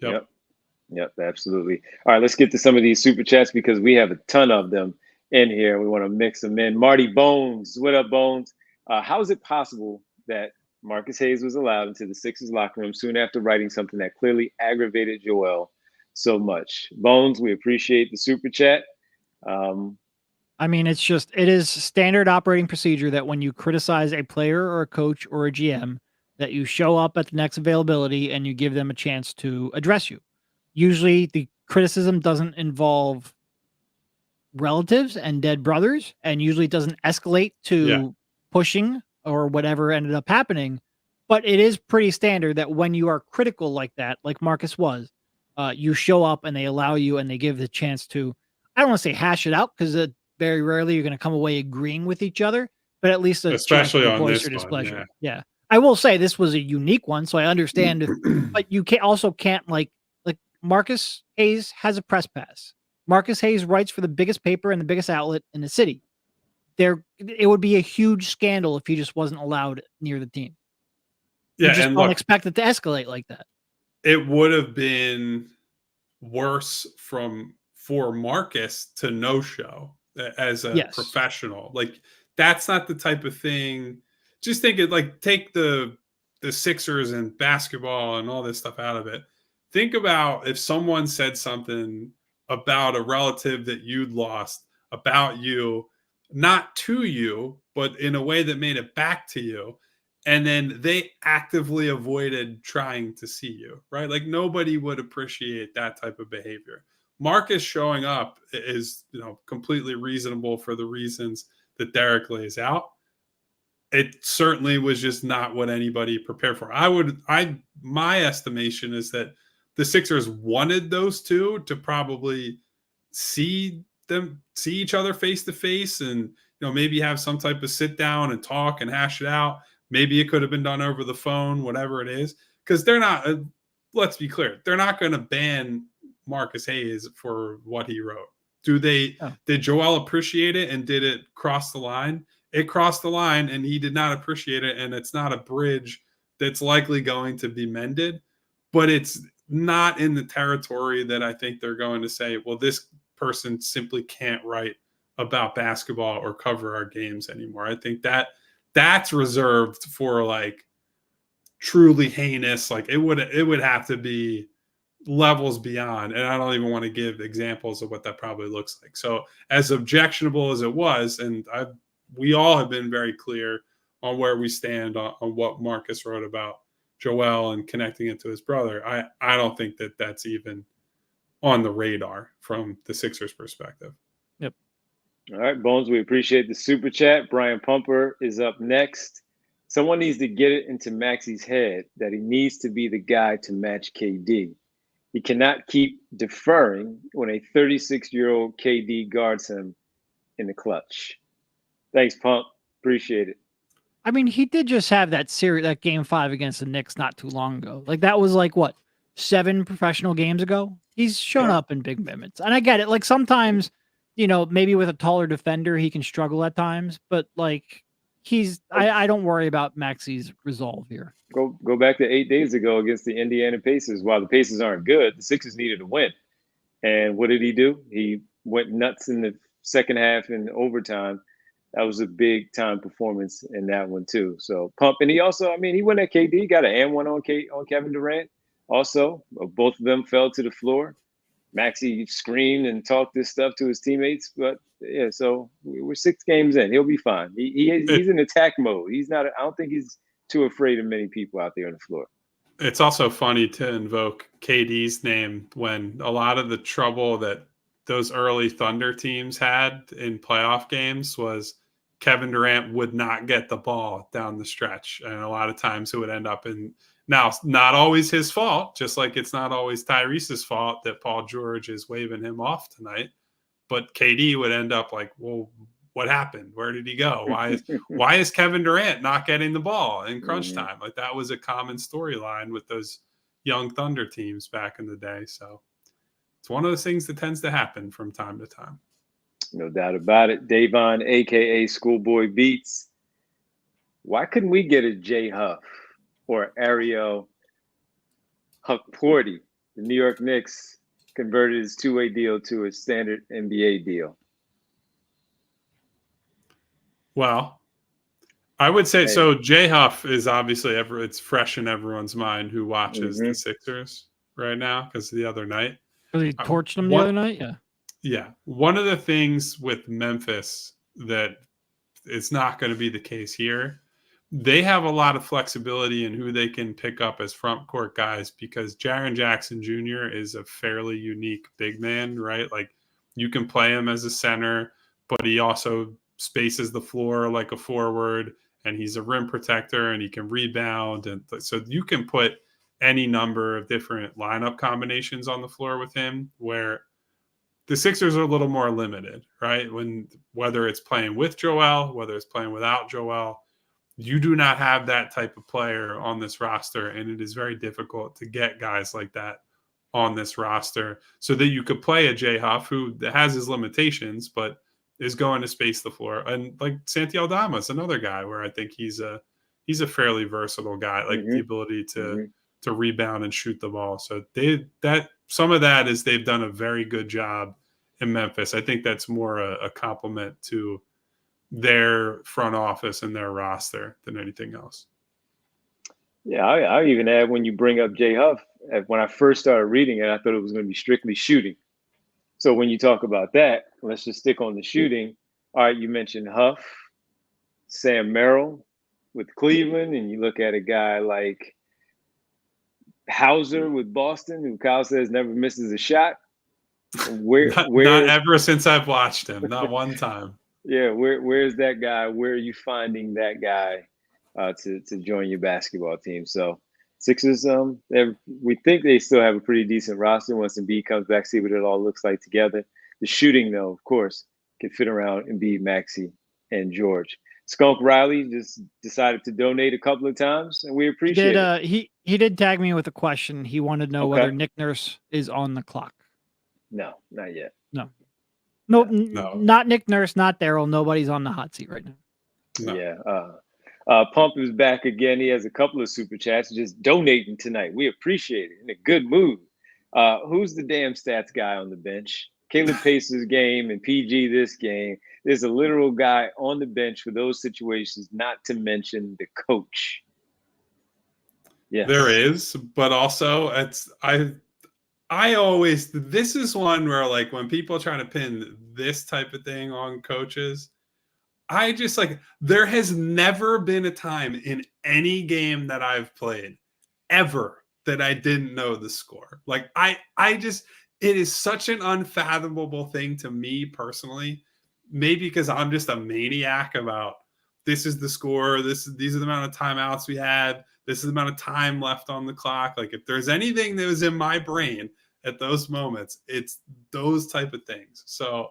Yep, absolutely. All right, let's get to some of these super chats because we have a ton of them in here. We want to mix them in. Marty Bones, what up, Bones? How is it possible that Marcus Hayes was allowed into the Sixers locker room soon after writing something that clearly aggravated Joel so much? Bones, we appreciate the super chat. I mean, it is standard operating procedure that when you criticize a player or a coach or a GM, that you show up at the next availability and you give them a chance to address you. Usually the criticism doesn't involve relatives and dead brothers, and usually it doesn't escalate to pushing or whatever ended up happening. But it is pretty standard that when you are critical like that, like Marcus was, you show up and they allow you and they give the chance to, I don't want to say hash it out because very rarely you're going to come away agreeing with each other, but at least especially on voice this your displeasure. one, Yeah. I will say this was a unique one, so I understand but you can't like Marcus Hayes has a press pass. Marcus Hayes writes for the biggest paper and the biggest outlet in the city. It would be a huge scandal if he just wasn't allowed near the team. Yeah, you just don't expect it to escalate like that. It would have been worse for Marcus to no show as a professional. Like that's not the type of thing. Just think it like take the Sixers and basketball and all this stuff out of it. Think about if someone said something about a relative that you'd lost about you, not to you, but in a way that made it back to you. And then they actively avoided trying to see you, right? Like nobody would appreciate that type of behavior. Marcus showing up is, completely reasonable for the reasons that Derek lays out. It certainly was just not what anybody prepared for. My estimation is that the Sixers wanted those two to probably see each other face to face and, maybe have some type of sit down and talk and hash it out. Maybe it could have been done over the phone, whatever it is, because they're not, let's be clear, they're not going to ban Marcus Hayes for what he wrote. Did Joel appreciate it and did it cross the line? It crossed the line and he did not appreciate it. And it's not a bridge that's likely going to be mended, but it's not in the territory that I think they're going to say, well, this person simply can't write about basketball or cover our games anymore. I think that's reserved for like truly heinous, like it would have to be levels beyond. And I don't even want to give examples of what that probably looks like. So as objectionable as it was, and we all have been very clear on where we stand on what Marcus wrote about Joel and connecting it to his brother. I don't think that that's even on the radar from the Sixers perspective. Yep. All right, Bones, we appreciate the super chat. Brian Pumper is up next. Someone needs to get it into Maxey's head that he needs to be the guy to match KD. He cannot keep deferring when a 36-year-old KD guards him in the clutch. Thanks, Pump. Appreciate it. I mean, he did just have that game 5 against the Knicks not too long ago. Like that was like what, 7 professional games ago? He's shown up in big moments. And I get it. Like sometimes, maybe with a taller defender, he can struggle at times, but like I don't worry about Maxey's resolve here. Go back to 8 days ago against the Indiana Pacers. While the Pacers aren't good, the Sixers needed a win. And what did he do? He went nuts in the second half and overtime. That was a big time performance in that one too. So Pump, and he also, he went at KD, got an and one on Kevin Durant. Also, both of them fell to the floor. Maxey screamed and talked this stuff to his teammates, but yeah. So we're 6 games in. He'll be fine. He's in attack mode. He's not. I don't think he's too afraid of many people out there on the floor. It's also funny to invoke KD's name when a lot of the trouble that those early Thunder teams had in playoff games was Kevin Durant would not get the ball down the stretch. And a lot of times it would end up in, now, not always his fault, just like it's not always Tyrese's fault that Paul George is waving him off tonight. But KD would end up like, well, what happened? Where did he go? Why is Kevin Durant not getting the ball in crunch time? Like, that was a common storyline with those young Thunder teams back in the day. So it's one of those things that tends to happen from time to time. No doubt about it. Davon, a.k.a. Schoolboy Beats. Why couldn't we get a J Huff or Ariel Huckporty? The New York Knicks converted his two-way deal to a standard NBA deal. Well, I would say so. J Huff is obviously it's fresh in everyone's mind who watches the Sixers right now because the other night. Because he torched them the other night? Yeah. Yeah. One of the things with Memphis that it's not going to be the case here, they have a lot of flexibility in who they can pick up as front court guys because Jaren Jackson Jr. is a fairly unique big man, right? Like, you can play him as a center, but he also spaces the floor like a forward, and he's a rim protector, and he can rebound. And so you can put any number of different lineup combinations on the floor with him, where the Sixers are a little more limited, right? Whether it's playing with Joel, whether it's playing without Joel, you do not have that type of player on this roster, and it is very difficult to get guys like that on this roster so that you could play a J Huff who has his limitations, but is going to space the floor. And like Santi Aldama is another guy where I think he's a fairly versatile guy, like the ability to rebound and shoot the ball. So some of that is they've done a very good job in Memphis. I think that's more a compliment to their front office and their roster than anything else. Yeah, I even add when you bring up J Huff, when I first started reading it, I thought it was going to be strictly shooting. So when you talk about that, let's just stick on the shooting. All right, you mentioned Huff, Sam Merrill with Cleveland, and you look at a guy like Hauser with Boston, who Kyle says never misses a shot. Not ever since I've watched him, not one time. Yeah, where's that guy? Where are you finding that guy to join your basketball team? So Sixers, we think they still have a pretty decent roster once Embiid comes back, see what it all looks like together. The shooting, though, of course, can fit around Embiid, Maxey, and George. Skunk Riley just decided to donate a couple of times, and we appreciate it. He did tag me with a question. He wanted to know whether Nick Nurse is on the clock. No, not yet. No, not Nick Nurse, not Daryl. Nobody's on the hot seat right now. No. Yeah. Pump is back again. He has a couple of super chats just donating tonight. We appreciate it. In a good mood. Who's the damn stats guy on the bench? Caleb Pace's game and PG this game. There's a literal guy on the bench for those situations, not to mention the coach. Yeah, there is, but also I always, this is one where, like, when people try to pin this type of thing on coaches, I just, like, there has never been a time in any game that I've played ever that I didn't know the score. Like, I just, it is such an unfathomable thing to me personally, maybe because I'm just a maniac about this is the score, these are the amount of timeouts we had, this is the amount of time left on the clock. Like, if there's anything that was in my brain at those moments, it's those type of things. So,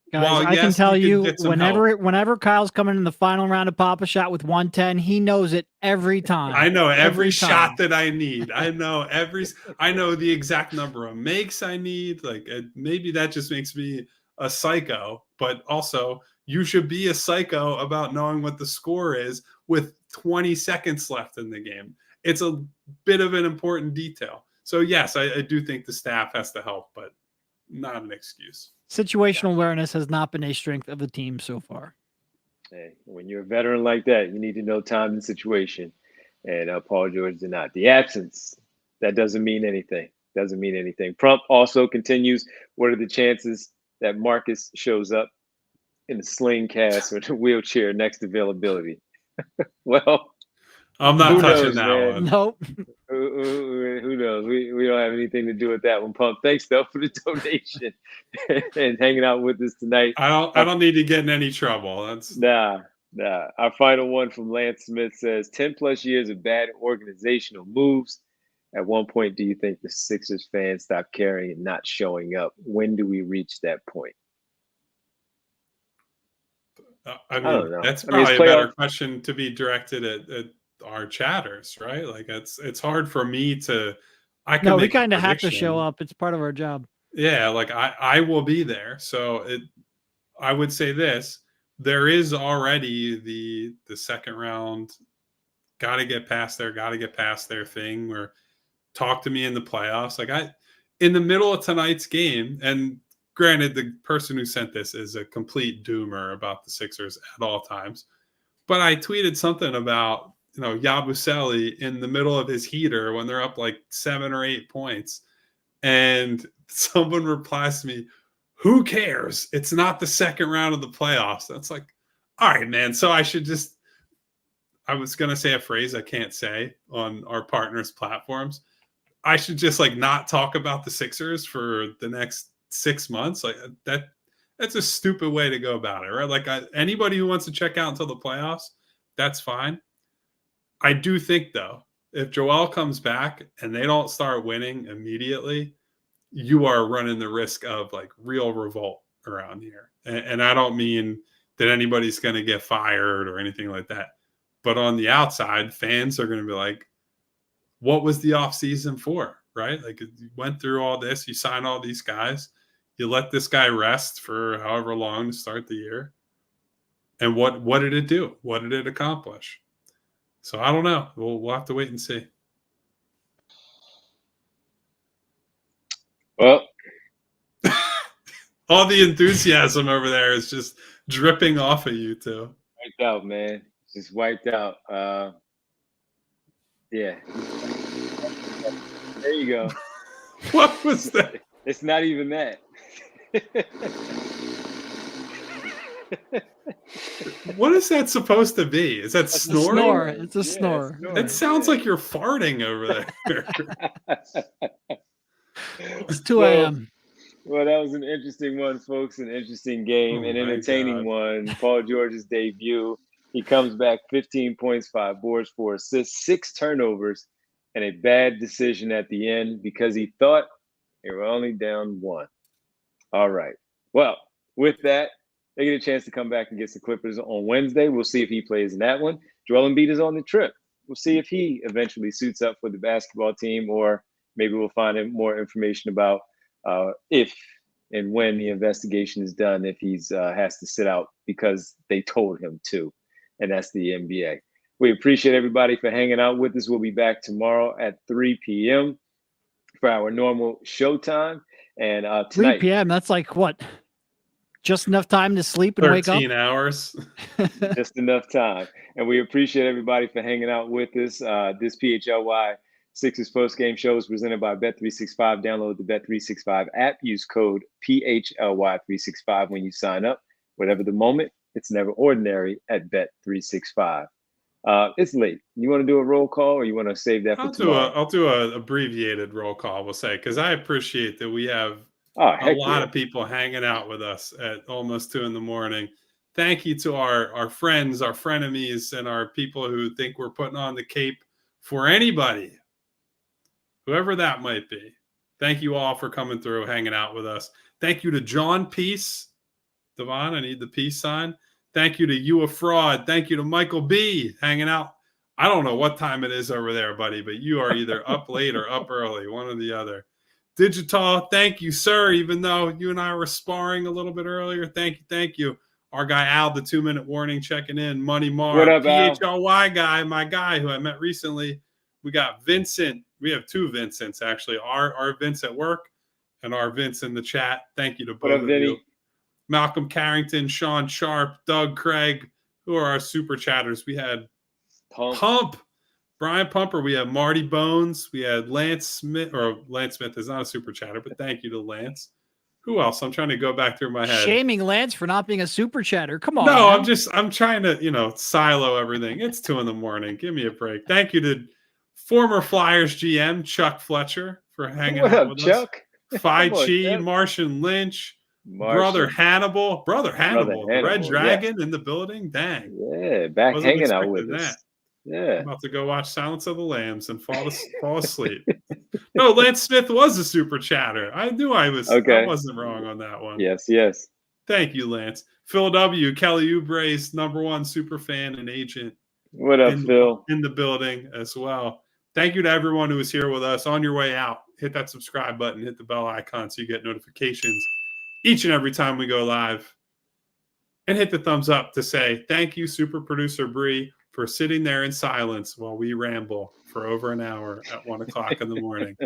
guys, I can tell you, whenever Kyle's coming in the final round of Pop-A-Shot with 110, he knows it every time. I know every shot that I need. I know the exact number of makes I need. Like, maybe that just makes me a psycho, but also you should be a psycho about knowing what the score is with 20 seconds left in the game. It's a bit of an important detail. So yes, I do think the staff has to help, but not an excuse. Situational awareness has not been a strength of the team so far. Hey, when you're a veteran like that, you need to know time and situation. And Paul George did not. The absence, that doesn't mean anything. Doesn't mean anything. Prump also continues. What are the chances that Marcus shows up in a sling cast or a wheelchair next availability? Well, I'm not touching that one. Nope. Who knows? We don't have anything to do with that one. Pump. Thanks though for the donation and hanging out with us tonight. I don't need to get in any trouble. That's nah. Our final one from Lance Smith says 10 plus years of bad organizational moves. At one point, do you think the Sixers fans stop caring and not showing up? When do we reach that point? I don't know. that's I mean, probably it's a better playoff. question to be directed at our chatters, right? Like it's hard for me to. I can No, we make a kind of have to show prediction. up. It's part of our job. Yeah, like I will be there. So I would say this: there is already the second round. Got to get past there thing where talk to me in the playoffs. Like in the middle of tonight's game, and granted, the person who sent this is a complete doomer about the Sixers at all times. But I tweeted something about, Yabusele in the middle of his heater when they're up like 7 or 8 points. And someone replies to me, who cares? It's not the second round of the playoffs. That's like, all right, man. So I was going to say a phrase I can't say on our partners' platforms. I should just like not talk about the Sixers for the next 6 months. Like that's a stupid way to go about it, right? Like anybody who wants to check out until the playoffs, that's fine. I do think though, if Joel comes back and they don't start winning immediately, you are running the risk of like real revolt around here. And I don't mean that anybody's going to get fired or anything like that. But on the outside, fans are going to be like, what was the offseason for, right? Like you went through all this, you signed all these guys, you let this guy rest for however long to start the year. And what did it do? What did it accomplish? So I don't know. We'll have to wait and see. Well, all the enthusiasm over there is just dripping off of you two. Wiped out, man. Just wiped out. Yeah. There you go. What was that? It's not even that. What is that supposed to be? Is that snoring? Snore. It's a snore. It sounds like you're farting over there. It's 2 a.m. Well, that was an interesting one, folks. An interesting game, an entertaining one. Paul George's debut. He comes back 15 points, 5 boards, 4 assists, 6 turnovers, and a bad decision at the end because he thought they were only down 1. All right. Well, with that, they get a chance to come back and get the Clippers on Wednesday. We'll see if he plays in that one. Joel Embiid is on the trip. We'll see if he eventually suits up for the basketball team, or maybe we'll find more information about if and when the investigation is done, if he's has to sit out because they told him to, and that's the NBA. We appreciate everybody for hanging out with us. We'll be back tomorrow at 3 p.m. for our normal showtime. And tonight, 3 p.m. That's like what? Just enough time to sleep and wake up? 13 hours. Just enough time. And we appreciate everybody for hanging out with us. This PHLY Sixers Postgame show is presented by Bet365. Download the Bet365 app. Use code PHLY365 when you sign up. Whatever the moment, it's never ordinary at Bet365. It's late. You want to do a roll call, or you want to save that for tomorrow? I'll do an abbreviated roll call, we'll say, because I appreciate that we have a lot of people hanging out with us at almost 2 a.m. Thank you to our friends, our frenemies, and our people who think we're putting on the cape for anybody, whoever that might be. Thank you all for coming through, hanging out with us. Thank you to John Peace. Devon, I need the peace sign. Thank you to You a Fraud. Thank you to Michael B. hanging out. I don't know what time it is over there, buddy, but you are either up late or up early, one or the other. Digital, thank you, sir, even though you and I were sparring a little bit earlier. Thank you. Our guy Al, the 2-minute warning, checking in. Money Mar, what up, PHLY guy, my guy who I met recently. We got Vincent. We have 2 Vincents, actually. Our Vince at work and our Vince in the chat. Thank you to both of you. Malcolm Carrington, Sean Sharp, Doug Craig, who are our super chatters. We had Pump, Brian Pumper. We had Marty Bones. We had Lance Smith, or Lance Smith is not a super chatter, but thank you to Lance. Who else? I'm trying to go back through my head. Shaming Lance for not being a super chatter. Come on. No, man. I'm trying to, silo everything. It's 2 a.m. Give me a break. Thank you to former Flyers GM, Chuck Fletcher, for hanging out with Chuck? us. Phi Chi, Martian Lynch, Brother Hannibal, the Red Dragon yeah. in the building. Dang. Yeah, back Wasn't hanging out with expecting us. that. Yeah. I'm about to go watch Silence of the Lambs and fall asleep. No, Lance Smith was a super chatter. I knew I wasn't wrong on that one. Yes, yes. Thank you, Lance. Phil W., Kelly Oubre's #1 super fan and agent. What up, Phil? In the building as well. Thank you to everyone who was here with us. On your way out, hit that subscribe button, hit the bell icon so you get notifications each and every time we go live. And hit the thumbs up to say thank you, super producer Bree, for sitting there in silence while we ramble for over an hour at 1 o'clock in the morning.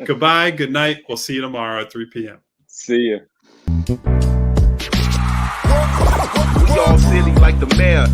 Goodbye, good night. We'll see you tomorrow at 3 p.m. See ya. We all silly like the mayor.